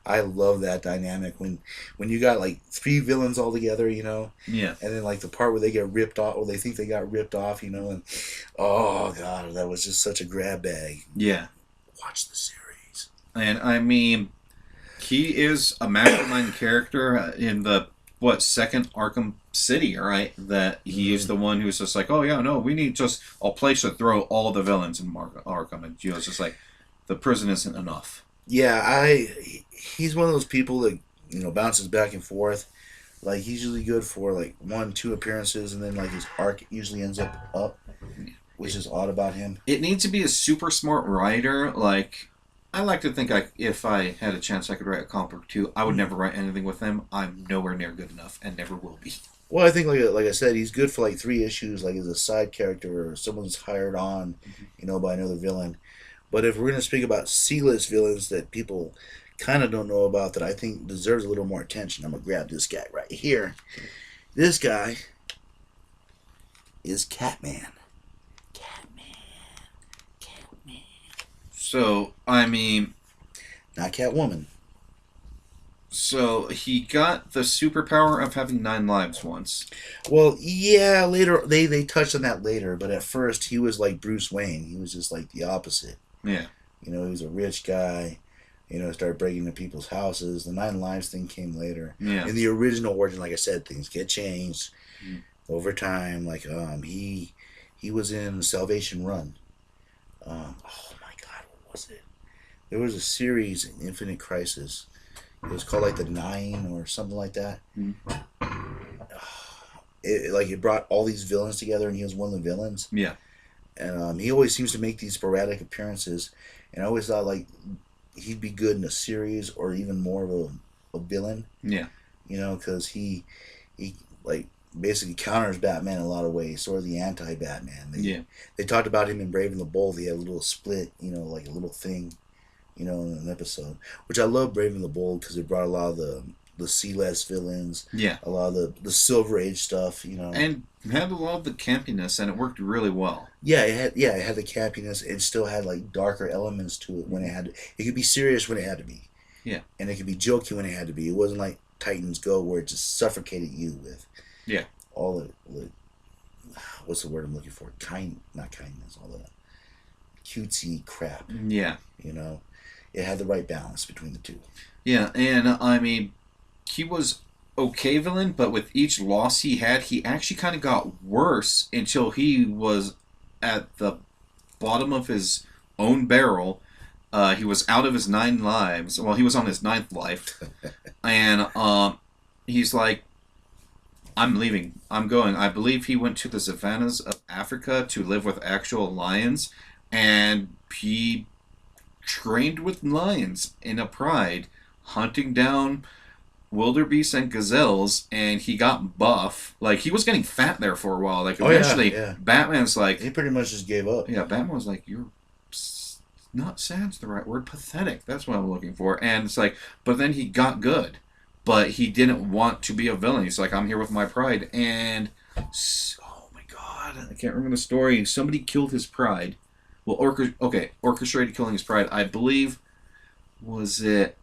I love that dynamic when you got like three villains all together. Yeah. And then like the part where they get ripped off, or they think they got ripped off. And oh god, that was just such a grab bag. Yeah. Watch the series. And I mean, he is a mastermind character in the second Arkham City, right? That he is the one who's just like, oh yeah, no, we need just a place to throw all the villains in Arkham, and it's just like the prison isn't enough. Yeah, he's one of those people that bounces back and forth. Like he's usually good for like 1-2 appearances, and then like his arc usually ends up, which is odd about him. It needs to be a super smart writer. Like I like to think if I had a chance I could write a comic book too. I would never write anything with him. I'm nowhere near good enough and never will be. Well, I think like I said, he's good for like 3 issues, like as a side character or someone's hired on, by another villain. But if we're going to speak about C-list villains that people kind of don't know about that I think deserves a little more attention, I'm going to grab this guy right here. This guy is Catman. So, I mean... Not Catwoman. So, he got the superpower of having 9 lives once. Well, yeah, later, they touched on that later, but at first, he was like Bruce Wayne. He was just like the opposite. Yeah. He was a rich guy, started breaking into people's houses. The 9 lives thing came later. Yeah. In the original origin, like I said, things get changed over time. Like, he was in Salvation Run. There was a series, Infinite Crisis. It was called like The 9 or something like that. It brought all these villains together, and he was one of the villains. Yeah. And he always seems to make these sporadic appearances. And I always thought like he'd be good in a series or even more of a villain. Yeah. Because he like basically counters Batman in a lot of ways, sort of the anti-Batman. They talked about him in Brave and the Bold. He had a little split, like a little thing, in an episode. Which I love Brave and the Bold because it brought a lot of the C-list villains. Yeah. A lot of the Silver Age stuff, And had a lot of the campiness, and it worked really well. Yeah, it had the campiness. It still had like darker elements to it when it had to. It could be serious when it had to be. Yeah. And it could be jokey when it had to be. It wasn't like Titans Go where it just suffocated you with all the what's the word I'm looking for? Not kindness, all the cutesy crap. Yeah. It had the right balance between the two. Yeah, and I mean, he was okay villain, but with each loss he had, he actually kind of got worse until he was at the bottom of his own barrel. He was out of his 9 lives. Well, he was on his 9th life. And he's like, I'm leaving. I'm going. I believe he went to the savannas of Africa to live with actual lions, and he trained with lions in a pride, hunting down wildebeest and gazelles, and he got buff. Like, he was getting fat there for a while. Like, eventually, yeah. Batman's like... He pretty much just gave up. Yeah, Batman was like, you're... Not sad's the right word. Pathetic. That's what I'm looking for. And it's like... But then he got good. But he didn't want to be a villain. He's like, I'm here with my pride. And... Oh, my God. I can't remember the story. Somebody killed his pride. Well, orchestrated killing his pride. I believe... Was it...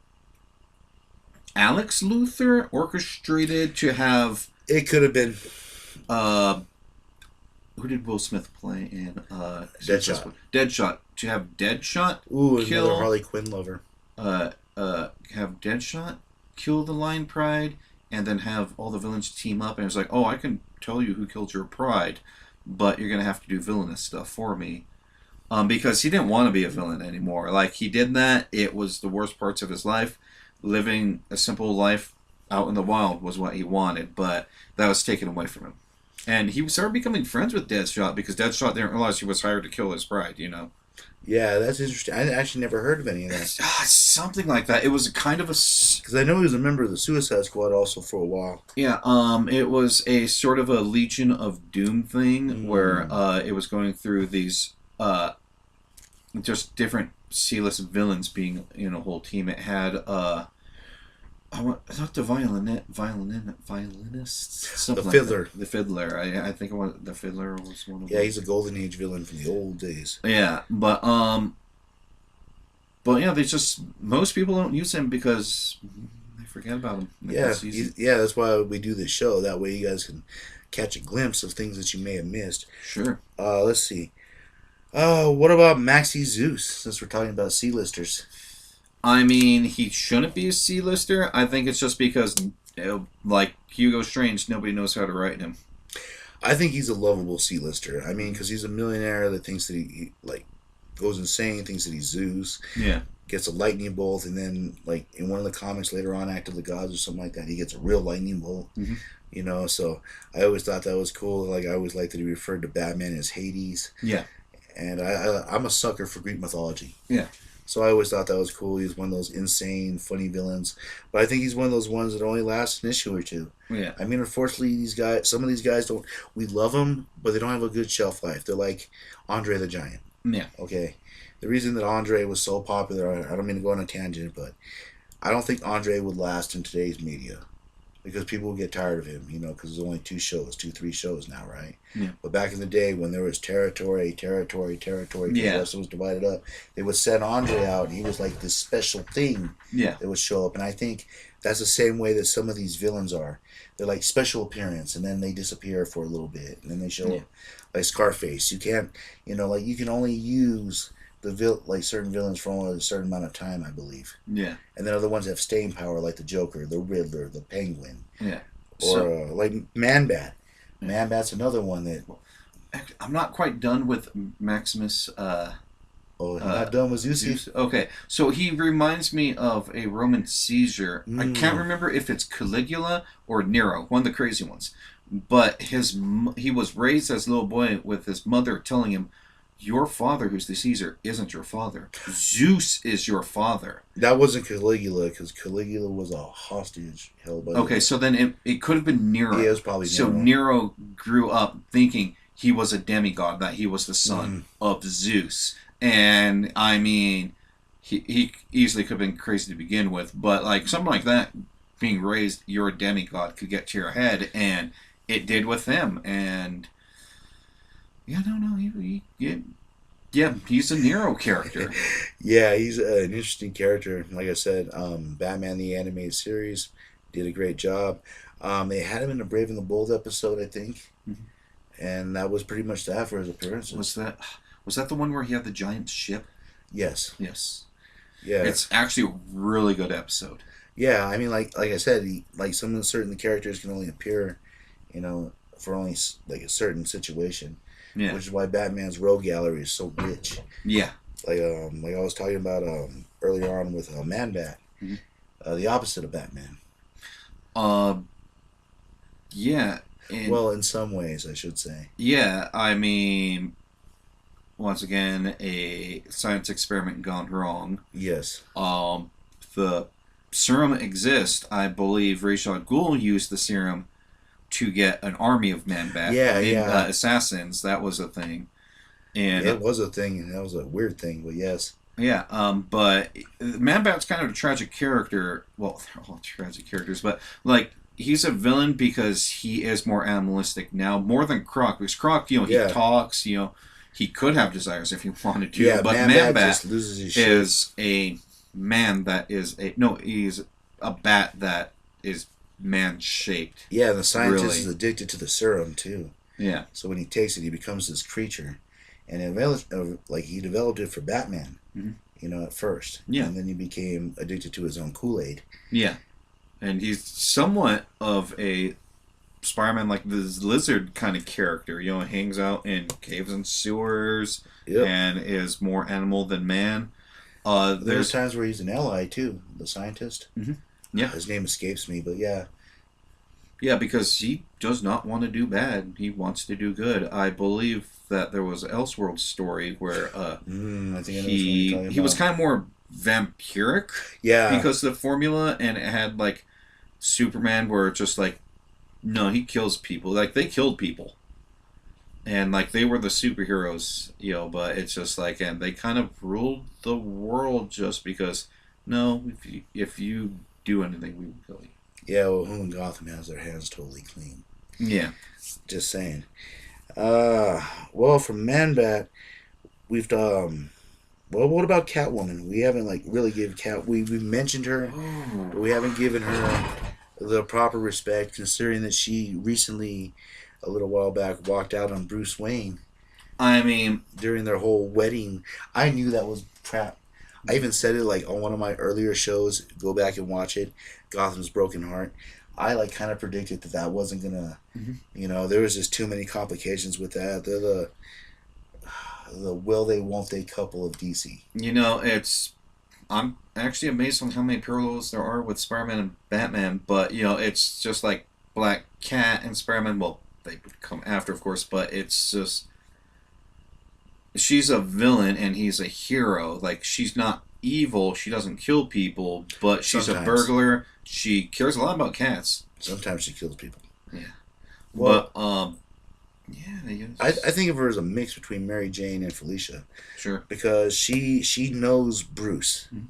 Alex Luthor orchestrated to have... It could have been... Who did Will Smith play in? Deadshot. Deadshot. To have Deadshot kill... another Harley Quinn lover. Have Deadshot kill the Lion Pride, and then have all the villains team up, and it's like, oh, I can tell you who killed your pride, but you're going to have to do villainous stuff for me. Because he didn't want to be a villain anymore. Like, he did that. It was the worst parts of his life. Living a simple life out in the wild was what he wanted, but that was taken away from him. And he started becoming friends with Deadshot because Deadshot didn't realize he was hired to kill his pride, you know? Yeah, that's interesting. I actually never heard of any of that. Something like that. It was kind of a... Because I know he was a member of the Suicide Squad also for a while. Yeah, it was a sort of a Legion of Doom thing where it was going through these just different C-list villains being in a whole team. It had... not the violinist. The Fiddler. The Fiddler. I think the Fiddler was one of them. Yeah, he's a Golden Age villain from the old days. Yeah, but yeah, they just... Most people don't use him because they forget about him. Yeah, that's why we do this show. That way you guys can catch a glimpse of things that you may have missed. Sure. Let's see. What about Maxie Zeus, since we're talking about C-listers? I mean, he shouldn't be a C-lister. I think it's just because, like Hugo Strange, nobody knows how to write him. I think he's a lovable C-lister. I mean, because he's a millionaire that thinks that he goes insane, thinks that he's Zeus. Yeah. Gets a lightning bolt, and then, like, in one of the comics later on, Act of the Gods or something like that, he gets a real lightning bolt. Mm-hmm. You know, so I always thought that was cool. Like, I always liked that he referred to Batman as Hades. Yeah. And I'm a sucker for Greek mythology. Yeah. So I always thought that was cool. He's one of those insane, funny villains. But I think he's one of those ones that only lasts an issue or two. Yeah. I mean, unfortunately, some of these guys don't... We love them, but they don't have a good shelf life. They're like Andre the Giant. Yeah. Okay? The reason that Andre was so popular... I don't mean to go on a tangent, but I don't think Andre would last in today's media. Because people will get tired of him, you know, because there's only 3 shows now, right? Yeah. But back in the day when there was territory, yeah. The rest was divided up, they would send Andre out, and he was like this special thing that would show up. And I think that's the same way that some of these villains are. They're like special appearance, and then they disappear for a little bit, and then they show up. Like Scarface. You can't, you know, like you can only use certain villains for only a certain amount of time, I believe. Yeah. And then other ones have staying power, like the Joker, the Riddler, the Penguin. Yeah. Or like Man-Bat. Yeah. Man-Bat's another one that... I'm not quite done with Maximus. Not done with Zeus? Okay, so he reminds me of a Roman Caesar. I can't remember if it's Caligula or Nero, one of the crazy ones. But he was raised as a little boy with his mother telling him, your father, who's the Caesar, isn't your father. Zeus is your father. That wasn't Caligula, because Caligula was a hostage held by... Okay, so then it could have been Nero. Yeah, it was probably Nero. So Nero grew up thinking he was a demigod, that he was the son of Zeus. And, I mean, he easily could have been crazy to begin with, but, like, something like that, being raised, you're a demigod, could get to your head, and it did with him, and... Yeah, no, he's a Nero character. Yeah, he's an interesting character. Like I said, Batman the Animated Series did a great job. They had him in the Brave and the Bold episode, I think, and that was pretty much that for his appearances. Was that the one where he had the giant ship? Yes. Yeah. It's actually a really good episode. Yeah, I mean, like I said, some of the certain characters can only appear, you know, for only like a certain situation. Yeah. Which is why Batman's rogue gallery is so rich. Yeah. Like I was talking about earlier on with Man-Bat. The opposite of Batman. Yeah. Well, in some ways, I should say. Yeah, I mean, once again, a science experiment gone wrong. Yes. The serum exists. I believe Ra's al Ghul used the serum to get an army of assassins. That was a thing. And it was a thing, and that was a weird thing, but yes. Yeah, but Man-Bat's kind of a tragic character. Well, they're all tragic characters, but like he's a villain because he is more animalistic now, more than Croc. Because Croc, he talks, he could have desires if he wanted to. Yeah, but Man-Bat just loses his shit. Is a man that is he's a bat that is man-shaped. Yeah, the scientist is addicted to the serum too. Yeah. So when he takes it, he becomes this creature, and he developed it for Batman. Mm-hmm. At first. Yeah. And then he became addicted to his own Kool-Aid. Yeah. And he's somewhat of a Spider-Man, like this lizard kind of character. Hangs out in caves and sewers and is more animal than man. There's times where he's an ally, too, the scientist. Mm-hmm. Yeah. His name escapes me, but yeah. Yeah, because he does not want to do bad. He wants to do good. I believe that there was an Elseworlds story where I think I know what you're he talking about. was kind of more vampiric. Yeah. Because of the formula, and it had like Superman where it's just like, no, he kills people. Like they killed people. And like they were the superheroes, but it's just like, and they kind of ruled the world just because, no, if you do anything, we will kill you. Yeah, well, who in Gotham has their hands totally clean? Yeah. Just saying. Well, from Man-Bat, we've done... Well, what about Catwoman? We haven't, really given we mentioned her, but we haven't given her the proper respect, considering that she recently, a little while back, walked out on Bruce Wayne. I mean... During their whole wedding. I knew that was crap. I even said it, on one of my earlier shows. Go back and watch it. Gotham's Broken Heart. I like kind of predicted that wasn't gonna, there was just too many complications with that. They're the will they won't they couple of DC. I'm actually amazed on how many parallels there are with Spider-Man and Batman, but it's just like Black Cat and Spider-Man. Well, they would come after, of course, but it's just she's a villain and he's a hero. Like she's not evil, she doesn't kill people, but she's a burglar. She cares a lot about cats. Sometimes she kills people. Yeah. Well, but, I think of her as a mix between Mary Jane and Felicia. Sure. Because she knows Bruce. Mm-hmm.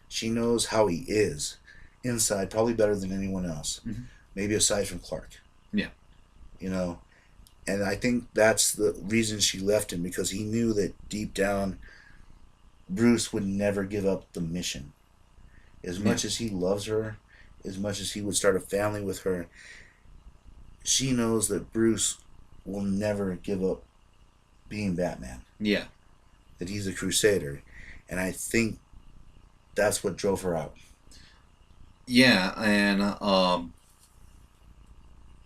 She knows how he is inside, probably better than anyone else. Mm-hmm. Maybe aside from Clark. Yeah. And I think that's the reason she left him, because he knew that deep down Bruce would never give up the mission. As much as he loves her, as much as he would start a family with her, she knows that Bruce will never give up being Batman. Yeah. That he's a crusader. And I think that's what drove her out. Yeah, and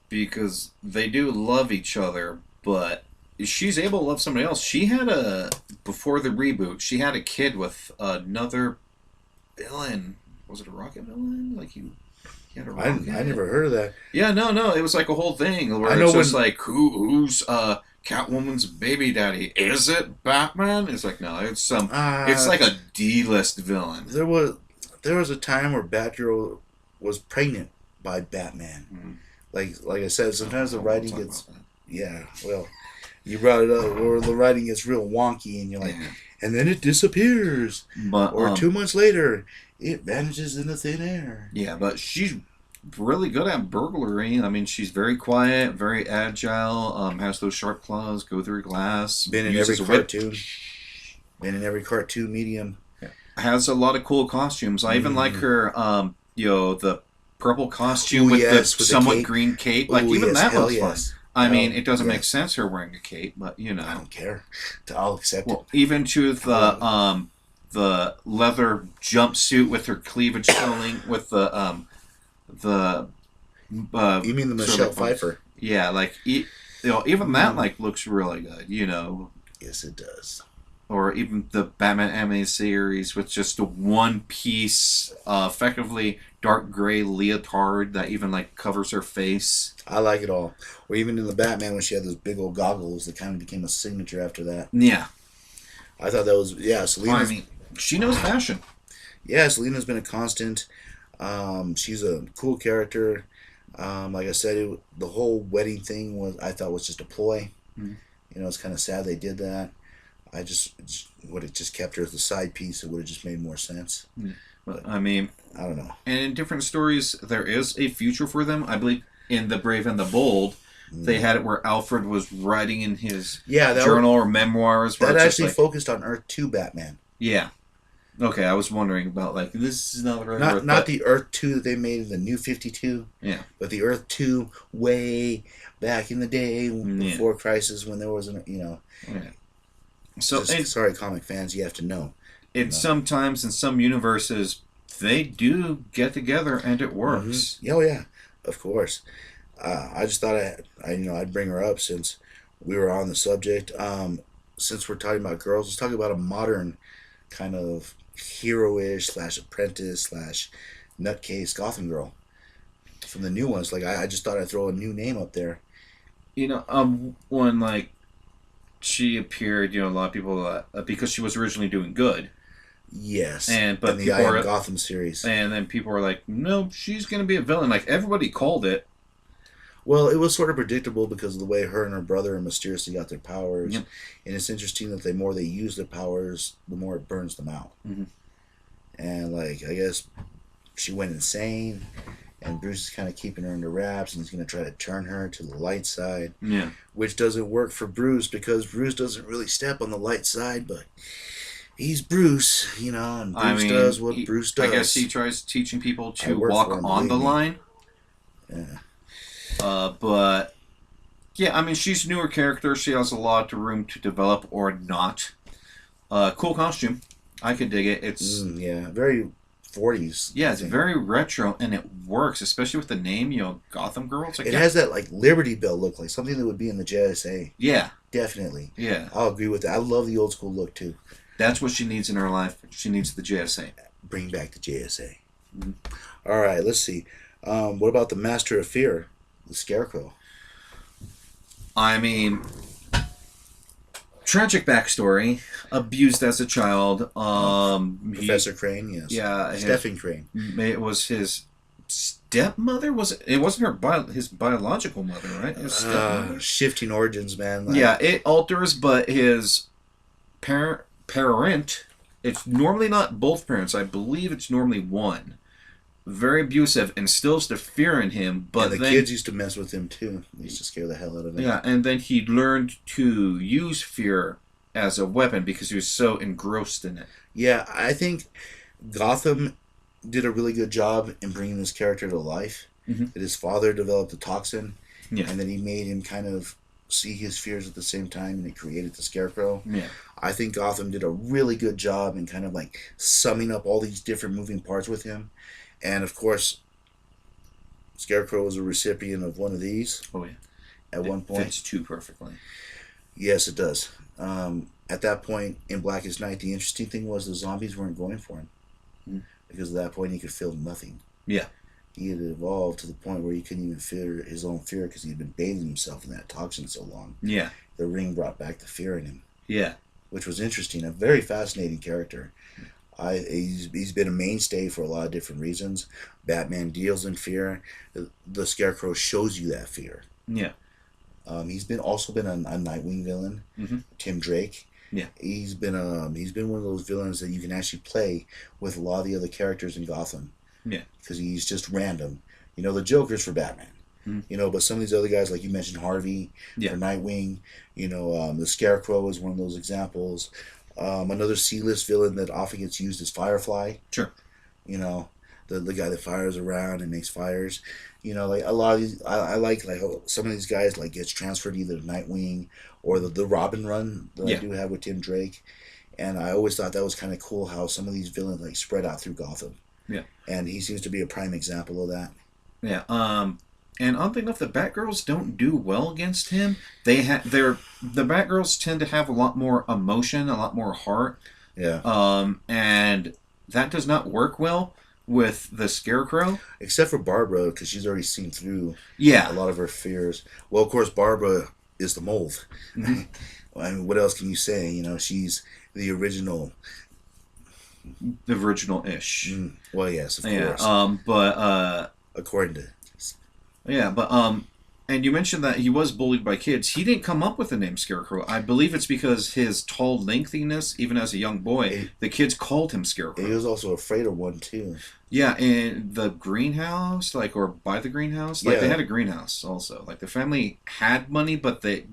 because they do love each other, but she's able to love somebody else. She had before the reboot, she had a kid with another villain. Was it a Rocket villain? Like he had a rocket? I never heard of that. Yeah, no, it was like a whole thing where it's just like, who's Catwoman's baby daddy? Is it Batman? It's like, no, it's it's like a D-list villain. There was a time where Batgirl was pregnant by Batman. Mm-hmm. Like I said, sometimes the writing gets... Yeah, well, you brought it up, or the writing gets real wonky, and you're like, and then it disappears. But, or 2 months later, it vanishes into thin air. Yeah, but she's really good at burglary. I mean, she's very quiet, very agile, has those sharp claws, go through glass. Been in every cartoon. Been in every cartoon medium. Yeah. Has a lot of cool costumes. I even like her, the purple costume with the somewhat green cape. Like, even that looks fun. I mean, it doesn't make sense her wearing a cape, but I don't care. I'll accept it. Even to the leather jumpsuit with her cleavage showing, with the you mean the Michelle Pfeiffer? Yeah, like even that looks really good. Yes, it does. or even the Batman animated series with just the one piece, effectively dark gray leotard that even like covers her face. I like it all. Or even in the Batman when she had those big old goggles that kind of became a signature after that. Yeah. I thought that was, yeah, Well, I mean, she knows fashion. Yeah, Selina's been a constant. She's a cool character. Like I said, the whole wedding thing I thought was just a ploy. Mm-hmm. You know, it's kind of sad they did that. I just would have just kept her as a side piece. It would have just made more sense. Mm-hmm. But, I mean, I don't know. And in different stories, there is a future for them. I believe in The Brave and the Bold, they had it where Alfred was writing in his journal or memoirs. That actually focused on Earth 2 Batman. Yeah. Okay, I was wondering about, like, this is not the right Earth. Not the Earth 2 that they made in the New 52. Yeah. But the Earth 2 way back in the day before Crisis when there wasn't, you know. Yeah. So, sorry, comic fans, you have to know. Sometimes in some universes, they do get together and it works. Mm-hmm. Oh, yeah. Of course. I just thought I'd bring her up since we were on the subject. Since we're talking about girls, let's talk about a modern kind of hero-ish / apprentice / nutcase Gotham girl from the new ones. Like I just thought I'd throw a new name up there. You know, when like she appeared, you know, a lot of people because she was originally doing good. Yes, but in the I Am Gotham series, and then people were like, "No, she's going to be a villain." Like everybody called it. Well, it was sort of predictable because of the way her and her brother mysteriously got their powers, and it's interesting that the more they use their powers, the more it burns them out. Mm-hmm. And like I guess she went insane, and Bruce is kind of keeping her under wraps, and he's going to try to turn her to the light side. Yeah, which doesn't work for Bruce because Bruce doesn't really step on the light side, but he's Bruce, you know, and Bruce does what Bruce does. I guess he tries teaching people to walk on the line. Yeah. But yeah, I mean, she's a newer character. She has a lot of room to develop or not. Cool costume. I could dig it. It's very 40s. Yeah, it's very retro, and it works, especially with the name, you know, Gotham Girl. Like, it has that like Liberty Bell look, like something that would be in the JSA. Yeah, definitely. Yeah, I'll agree with that. I love the old school look too. That's what she needs in her life. She needs the JSA. Bring back the JSA. Mm-hmm. All right, let's see. What about the Master of Fear? The Scarecrow. I mean, tragic backstory. Abused as a child. Professor Crane, yes. Yeah. Stephen Crane. It was his stepmother? It wasn't his biological mother, right? His stepmother? Shifting origins, man. Like, yeah, it alters, but his parent, it's normally not both parents. I believe it's normally one. Very abusive, instills the fear in him, but and the kids used to mess with him too. They used to scare the hell out of him. Yeah, and then he learned to use fear as a weapon because he was so engrossed in it. Yeah, I think Gotham did a really good job in bringing this character to life. Mm-hmm. That his father developed the toxin, yeah, and then he made him kind of see his fears at the same time, and it created the Scarecrow. Yeah, I think Gotham did a really good job in kind of like summing up all these different moving parts with him. And of course, Scarecrow was a recipient of one of these. Oh yeah. At one point, fits two perfectly. Yes, it does. At that point in Blackest Night, the interesting thing was the zombies weren't going for him because at that point he could feel nothing. Yeah. He had evolved to the point where he couldn't even fear his own fear because he'd been bathing himself in that toxin so long. Yeah. The ring brought back the fear in him. Yeah. Which was interesting. A very fascinating character. He's been a mainstay for a lot of different reasons. Batman deals in fear. The Scarecrow shows you that fear. Yeah. He's also been a Nightwing villain. Mm-hmm. Tim Drake. Yeah. He's been one of those villains that you can actually play with a lot of the other characters in Gotham. Yeah. Because he's just random. You know, the Joker's for Batman. Mm-hmm. You know, but some of these other guys, like you mentioned, Harvey for Nightwing. You know, the Scarecrow is one of those examples. Another C-list villain that often gets used is Firefly. Sure. You know, the guy that fires around and makes fires. You know, like a lot of these, I like some of these guys like gets transferred either to Nightwing or the Robin run that I do have with Tim Drake. And I always thought that was kind of cool how some of these villains like spread out through Gotham. Yeah. And he seems to be a prime example of that. Yeah. And oddly enough, the Batgirls don't do well against him. The Batgirls tend to have a lot more emotion, a lot more heart. Yeah. And that does not work well with the Scarecrow. Except for Barbara, because she's already seen through a lot of her fears. Well, of course, Barbara is the mold. Mm-hmm. I mean, what else can you say? You know, she's the original. The original-ish. Well, yes, of course. But according to. Yeah, but and you mentioned that he was bullied by kids. He didn't come up with the name Scarecrow. I believe it's because his tall lengthiness, even as a young boy, the kids called him Scarecrow. He was also afraid of one too. Yeah, in the greenhouse, or by the greenhouse, they had a greenhouse also. Like the family had money, but they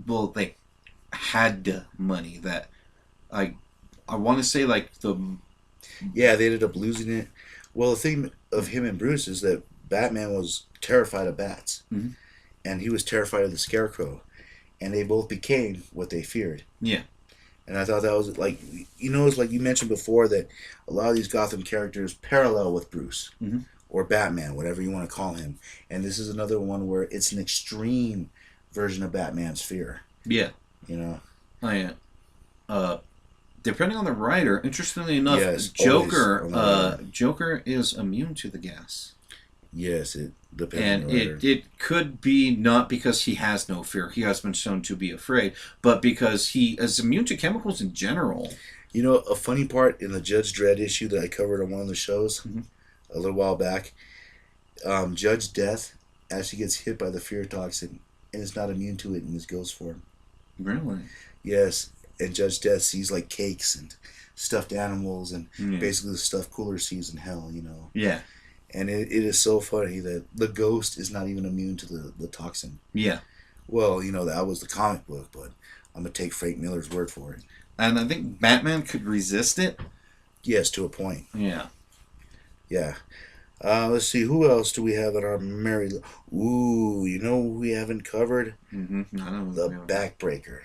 had money that I want to say they ended up losing it. Well, the thing of him and Bruce is that Batman was terrified of bats, and he was terrified of the Scarecrow, and they both became what they feared. Yeah. And I thought that was it's like you mentioned before that a lot of these Gotham characters parallel with Bruce or Batman, whatever you want to call him. And this is another one where it's an extreme version of Batman's fear. Yeah. You know? Depending on the writer, interestingly enough, Joker is immune to the gas. Yes, it depends on the writer. It could be not because he has no fear. He has been shown to be afraid, but because he is immune to chemicals in general. You know, a funny part in the Judge Dredd issue that I covered on one of the shows a little while back, Judge Death actually gets hit by the fear toxin and is not immune to it in his ghost form. Really? Yes, and Judge Death sees like cakes and stuffed animals and basically the stuff Cooler sees in hell, you know. Yeah. And it is so funny that the ghost is not even immune to the toxin. Yeah. Well, you know, that was the comic book, but I'm going to take Frank Miller's word for it. And I think Batman could resist it. Yes, to a point. Yeah. Yeah. Let's see, who else do we have in our merry... Ooh, you know who we haven't covered? The Backbreaker.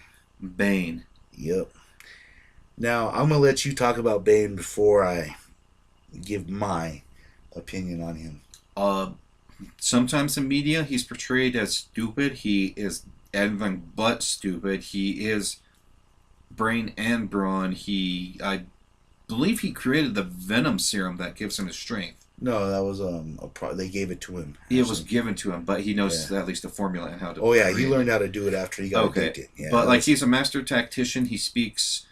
Bane. Yep. Now, I'm going to let you talk about Bane before I give my opinion on him. Sometimes in media, he's portrayed as stupid. He is anything but stupid. He is brain and brawn. I believe he created the Venom serum that gives him his strength. No, that was they gave it to him. Actually. It was given to him, but he knows at least the formula and how to. Oh yeah, he learned how to do it after he got addicted. Yeah, but he's a master tactician. He speaks,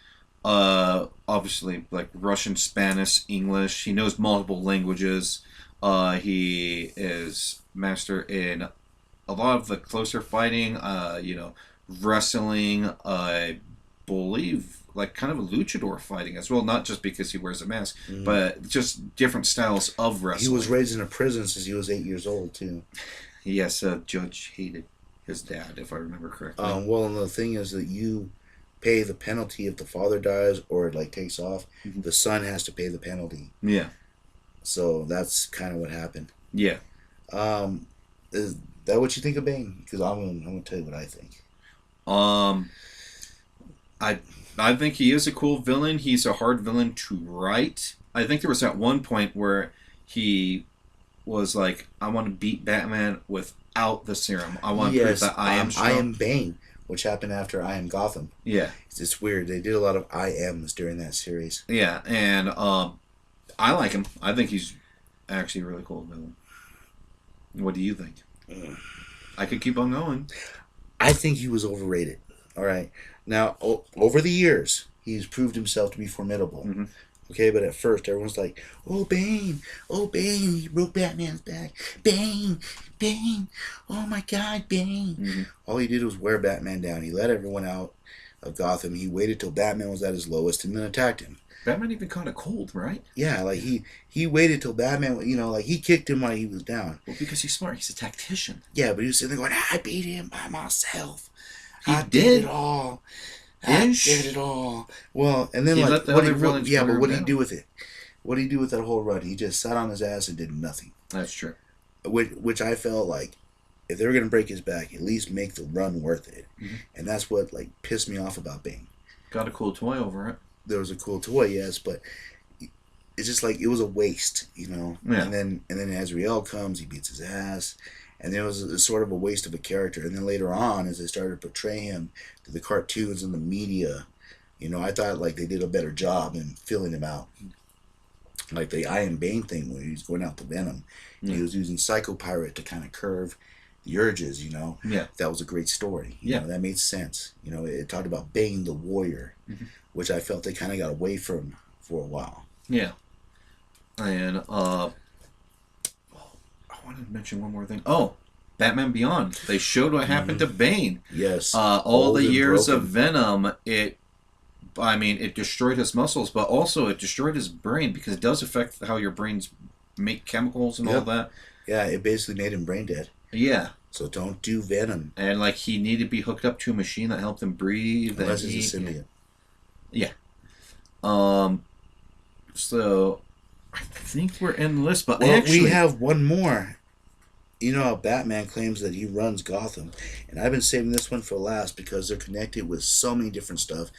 obviously Russian, Spanish, English. He knows multiple languages. He is master in a lot of the closer fighting. Wrestling. I believe. Kind of a luchador fighting as well, not just because he wears a mask, but just different styles of wrestling. He was raised in a prison since he was 8 years old, too. Yes, Judge hated his dad, if I remember correctly. Well, and the thing is that you pay the penalty if the father dies or it takes off. The son has to pay the penalty. Yeah. So that's kind of what happened. Yeah. Is that what you think of Bane? Because I'm going to tell you what I think. I think he is a cool villain. He's a hard villain to write. I think there was at one point where he was like, I want to beat Batman without the serum. I want to prove that I am strong. I am Bane, which happened after I Am Gotham. Yeah. It's weird. They did a lot of I Ams during that series. Yeah, and I like him. I think he's actually a really cool villain. What do you think? I could keep on going. I think he was overrated. All right. Now, over the years, he's proved himself to be formidable. Okay, but at first, everyone's like, oh, Bane, he broke Batman's back. Bane, oh my God, Bane. All he did was wear Batman down. He let everyone out of Gotham. He waited till Batman was at his lowest and then attacked him. Batman even caught a cold, right? Yeah, he waited till Batman, he kicked him while he was down. Well, because he's smart. He's a tactician. Yeah, but he was sitting there going, I beat him by myself. I did it all. I did it all. Well, and then what did he do with it? What did he do with that whole run? He just sat on his ass and did nothing. That's true. Which I felt like, if they were going to break his back, at least make the run worth it. And that's what pissed me off about Bane. Got a cool toy over it. There was a cool toy, yes, but it's just it was a waste, Yeah. And then Azrael comes, he beats his ass, and it was sort of a waste of a character. And then later on, as they started to portray him through the cartoons and the media, I thought like they did a better job in filling him out. Like the Iron Bane thing where he was going out to Venom, and he was using Psycho Pirate to kind of curve the urges. Yeah. That was a great story. That made sense. It talked about Bane the warrior, which I felt they kind of got away from for a while. Yeah. And I wanted to mention one more thing. Oh, Batman Beyond. They showed what happened to Bane. Yes. All the years broken. Of Venom, it destroyed his muscles, but also it destroyed his brain because it does affect how your brains make chemicals and all that. Yeah, it basically made him brain dead. Yeah. So don't do Venom. And like he needed to be hooked up to a machine that helped him breathe. Unless he's a symbiote. Yeah. So I think we're in the list, but actually we have one more. How Batman claims that he runs Gotham, and I've been saving this one for last because they're connected with so many different stuff.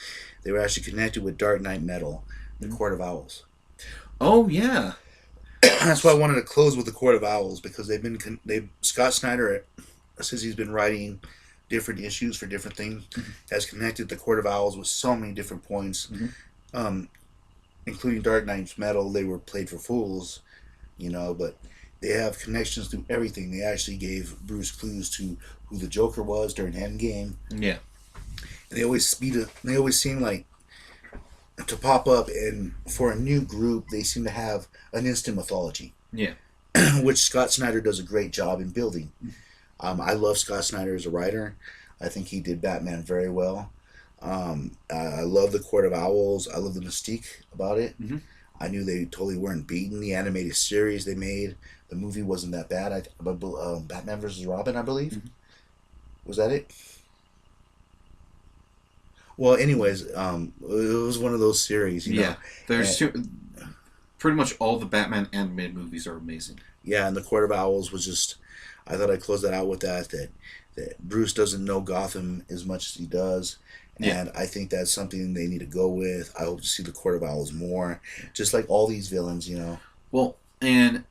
They were actually connected with Dark Knight Metal, the Court of Owls. Oh yeah. That's why I wanted to close with the Court of Owls because Scott Snyder, since he's been writing different issues for different things, has connected the Court of Owls with so many different points, including Dark Knight's Metal. They were played for fools, but they have connections through everything. They actually gave Bruce clues to who the Joker was during Endgame. Yeah, and they always seem like to pop up, and for a new group, they seem to have an instant mythology. Yeah, which Scott Snyder does a great job in building. I love Scott Snyder as a writer. I think he did Batman very well. I love the Court of Owls. I love the mystique about it. I knew they totally weren't beaten. The animated series they made, the movie wasn't that bad. Batman vs. Robin, I believe. Was that it? Well, anyways, it was one of those series. There's pretty much all the Batman animated movies are amazing. Yeah, and the Court of Owls was just. I thought I'd close that out with that Bruce doesn't know Gotham as much as he does. And I think that's something they need to go with. I hope to see the Court of Owls more. Just like all these villains, Well, and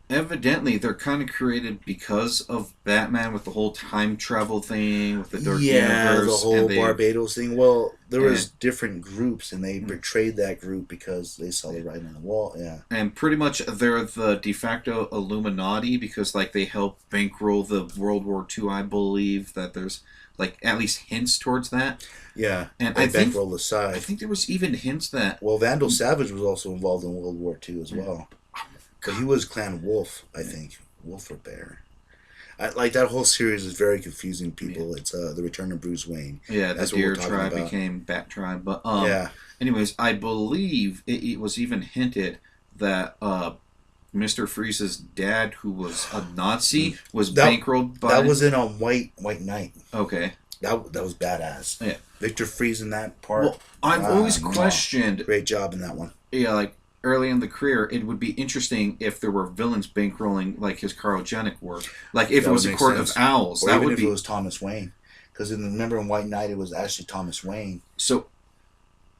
evidently they're kind of created because of Batman with the whole time travel thing, with the Dark Universe. The whole Barbados thing. Well, there was different groups, and they betrayed that group because they saw the writing on the wall. Yeah. And pretty much they're the de facto Illuminati because, like, they help bankroll the World War II, I believe, that there's... like at least hints towards that. Yeah, and I think bankroll aside. I think there was even hints that. Well, Vandal Savage was also involved in World War II as well. But he was Clan Wolf, I think. Wolf or Bear. Like that whole series is very confusing. People, it's the Return of Bruce Wayne. Yeah, that's the Deer Tribe became Bat Tribe. But anyways, I believe it was even hinted that Mr. Freeze's dad, who was a Nazi, was bankrolled by... That was in a White Knight. Okay. That was badass. Yeah. Victor Freeze in that part. Well, I've always questioned... Great job in that one. Yeah, like, early in the career, it would be interesting if there were villains bankrolling, like, his cryogenic work. Like, if it was a Court of Owls. Or that even if it was Thomas Wayne. Because remember in White Knight, it was actually Thomas Wayne. So,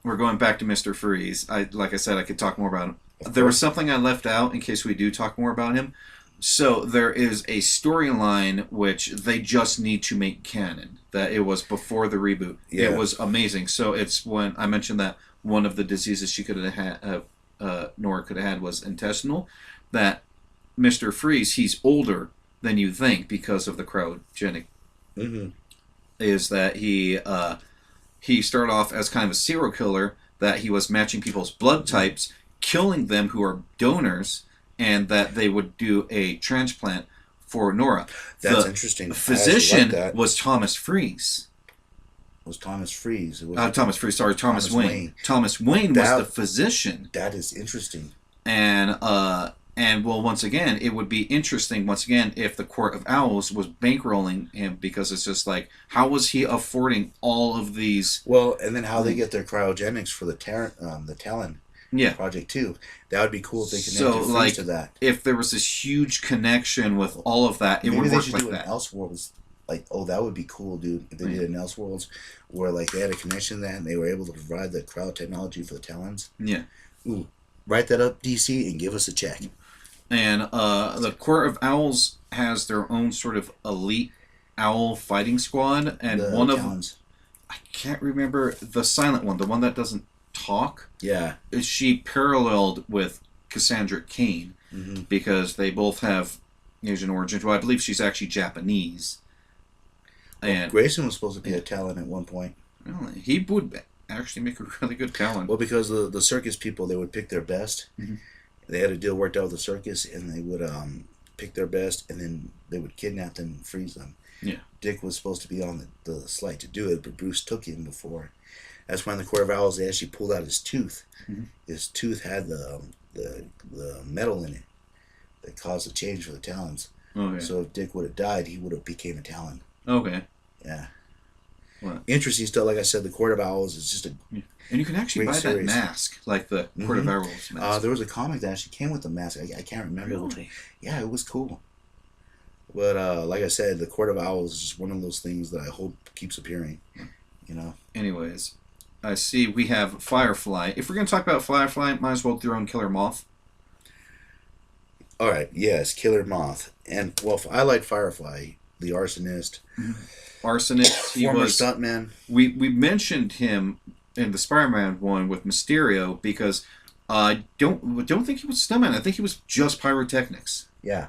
we're going back to Mr. Freeze. Like I said, I could talk more about him. There was something I left out in case we do talk more about him. So there is a storyline which they just need to make canon. That it was before the reboot. Yeah. It was amazing. So it's when I mentioned that one of the diseases she could have had, Nora could have had, was intestinal. That Mr. Freeze, he's older than you think because of the cryogenic. Is that he started off as kind of a serial killer. That he was matching people's blood types, killing them who are donors, and that they would do a transplant for Nora. That's interesting. The physician was Thomas Freeze. Was Thomas Freeze? Thomas Freeze. Sorry, Thomas Wayne. Thomas Wayne was the physician. That is interesting. And well, once again, it would be interesting once again if the Court of Owls was bankrolling him because it's just like, how was he affording all of these? Well, and then how they get their cryogenics for the Talon. Project too. That would be cool if they connected Freeze to that. If there was this huge connection with all of that, it would work like that. Elseworlds, like, that would be cool, dude. If they did an Elseworlds where like they had a connection to that and they were able to provide the cryo technology for the Talons. Yeah. Ooh, write that up, DC, and give us a check. And the Court of Owls has their own sort of elite owl fighting squad, and the Talons. I can't remember the silent one, the one that doesn't talk. Yeah. Is she paralleled with Cassandra Cain because they both have Asian origins. Well, I believe she's actually Japanese. And Grayson was supposed to be a Talon at one point. Really? He would actually make a really good Talon. Well, because the circus people, they would pick their best. They had a deal worked out with the circus, and they would pick their best, and then they would kidnap them and freeze them. Yeah. Dick was supposed to be on the slide to do it, but Bruce took him before. That's when the Court of Owls, they actually pulled out his tooth. His tooth had the metal in it that caused a change for the Talons. Okay. So if Dick would have died, he would have became a Talon. Okay. Yeah. What? Interesting stuff. Like I said, the Court of Owls is just a and you can actually buy series. That mask, like the Court of Owls mask. There was a comic that actually came with the mask. I can't remember. Really? Yeah, it was cool. But like I said, the Court of Owls is just one of those things that I hope keeps appearing. You know. Anyways, I see we have Firefly. If we're going to talk about Firefly, might as well throw in Killer Moth. All right. Yes, Killer Moth, and well, I like Firefly, the arsonist. Arsonist. He former was stuntman. We mentioned him in the Spider-Man one with Mysterio because I don't think he was stuntman. I think he was just pyrotechnics. Yeah.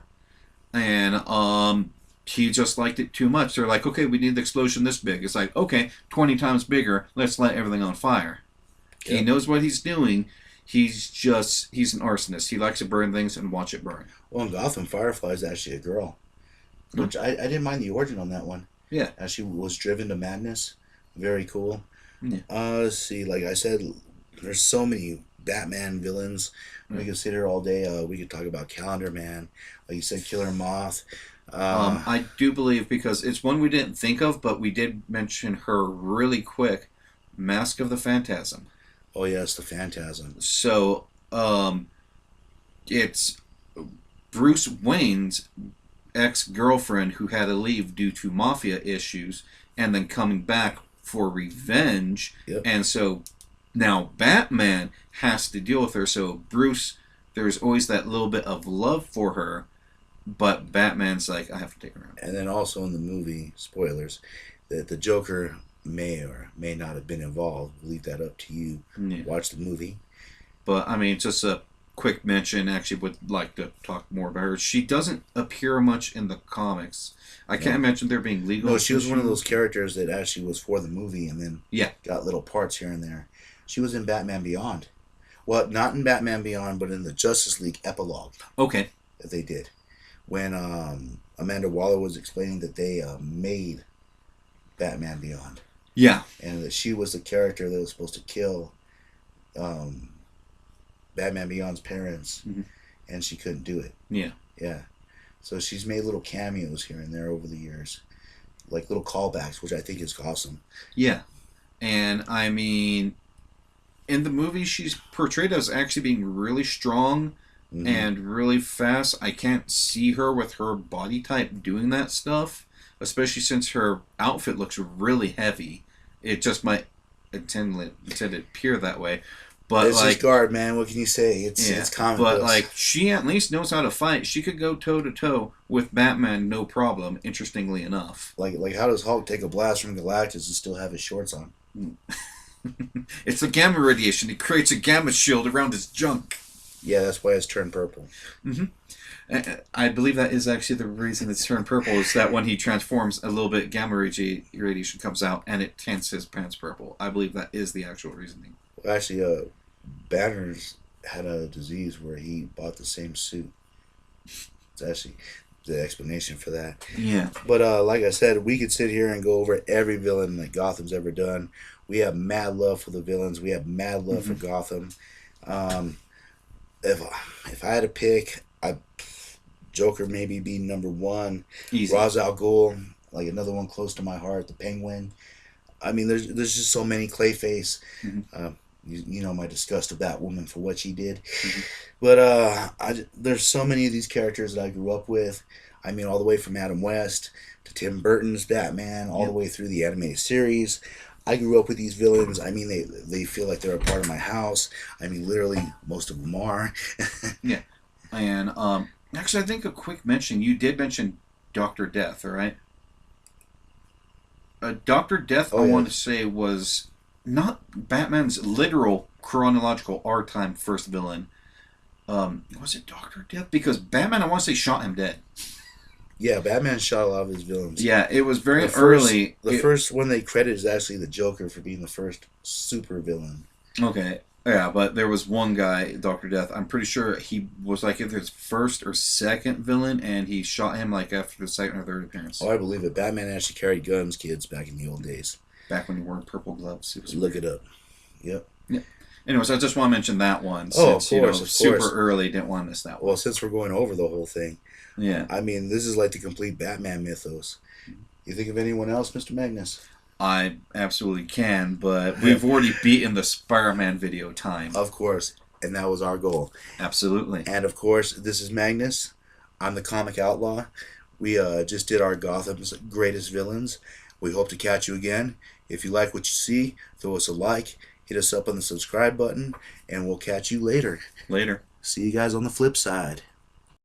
And he just liked it too much. They're like, okay, we need the explosion this big. It's like, okay, 20 times bigger. Let's light everything on fire. Yep. He knows what he's doing. He's an arsonist. He likes to burn things and watch it burn. Well, in Gotham, Firefly is actually a girl, which I didn't mind the origin on that one. Yeah. She was driven to madness. Very cool. Yeah. Let's see. Like I said, there's so many Batman villains. We could sit here all day. We could talk about Calendar Man. Like you said, Killer Moth. I do believe, because it's one we didn't think of, but we did mention her really quick, Mask of the Phantasm. Oh, yes, the Phantasm. So, it's Bruce Wayne's ex-girlfriend who had to leave due to mafia issues and then coming back for revenge. Yep. And so now Batman has to deal with her. So Bruce, there's always that little bit of love for her, but Batman's like, I have to take her out. And then also in the movie, spoilers, that the Joker may or may not have been involved. We'll leave that up to you. Yeah. Watch the movie. But, I mean, just a quick mention, actually would like to talk more about her. She doesn't appear much in the comics. I can't imagine there being legal. No, she was one of those characters that actually was for the movie and then yeah, got little parts here and there. She was in Batman Beyond. Well, not in Batman Beyond, but in the Justice League epilogue. Okay. That they did. When Amanda Waller was explaining that they made Batman Beyond. Yeah. And that she was the character that was supposed to kill Batman Beyond's parents, and she couldn't do it. Yeah. Yeah. So she's made little cameos here and there over the years, like little callbacks, which I think is awesome. Yeah. And, I mean, in the movie, she's portrayed as actually being really strong and really fast. I can't see her with her body type doing that stuff, especially since her outfit looks really heavy. It just might intend it appear that way. But it's his guard, man. What can you say? It's common. But like, she at least knows how to fight. She could go toe to toe with Batman, no problem. Interestingly enough, like how does Hulk take a blast from Galactus and still have his shorts on? It's the gamma radiation. It creates a gamma shield around his junk. Yeah, that's why it's turned purple. I believe that is actually the reason it's turned purple. Is that when he transforms, a little bit gamma radiation comes out and it tints his pants purple. I believe that is the actual reasoning. Well, actually, Banner's had a disease where he bought the same suit. It's actually the explanation for that. Yeah. But like I said, we could sit here and go over every villain that Gotham's ever done. We have mad love for the villains. We have mad love for Gotham. If I had to pick, Joker maybe be number one. Easy. Ra's al Ghul, like another one close to my heart. The Penguin. I mean, there's just so many. Clayface. You know my disgust of that woman for what she did. But there's so many of these characters that I grew up with. I mean, all the way from Adam West to Tim Burton's Batman, all the way through the animated series. I grew up with these villains. I mean, they feel like they're a part of my house. I mean, literally, most of them are. Yeah. And actually, I think a quick mention. You did mention Doctor Death, all right? Doctor Death, Oh I want to yes. say, was not Batman's literal chronological R-time first villain. Was it Doctor Death? Because Batman, I want to say, shot him dead. Yeah, Batman shot a lot of his villains. Yeah, it was very The first, early. the first one they credit is actually the Joker for being the first super villain. Okay, yeah, but there was one guy, Doctor Death. I'm pretty sure he was like either his first or second villain, and he shot him like after the second or third appearance. Oh, I believe it. Batman actually carried guns, kids, back in the old days. Back when he wore purple gloves. It was Look weird. it up. Yep. Yeah. Anyways, I just want to mention that one Oh, since of super course. early. Didn't want to miss that one. Well, since we're going over the whole thing, Yeah. I mean, this is like the complete Batman mythos. You think of anyone else, Mr. Magnus? I absolutely can, but we've already beaten the Spider-Man video time. Of course. And that was our goal. Absolutely. And of course, this is Magnus. I'm the Comic Outlaw. We just did our Gotham's greatest villains. We hope to catch you again. If you like what you see, throw us a like, hit us up on the subscribe button, and we'll catch you later. Later. See you guys on the flip side.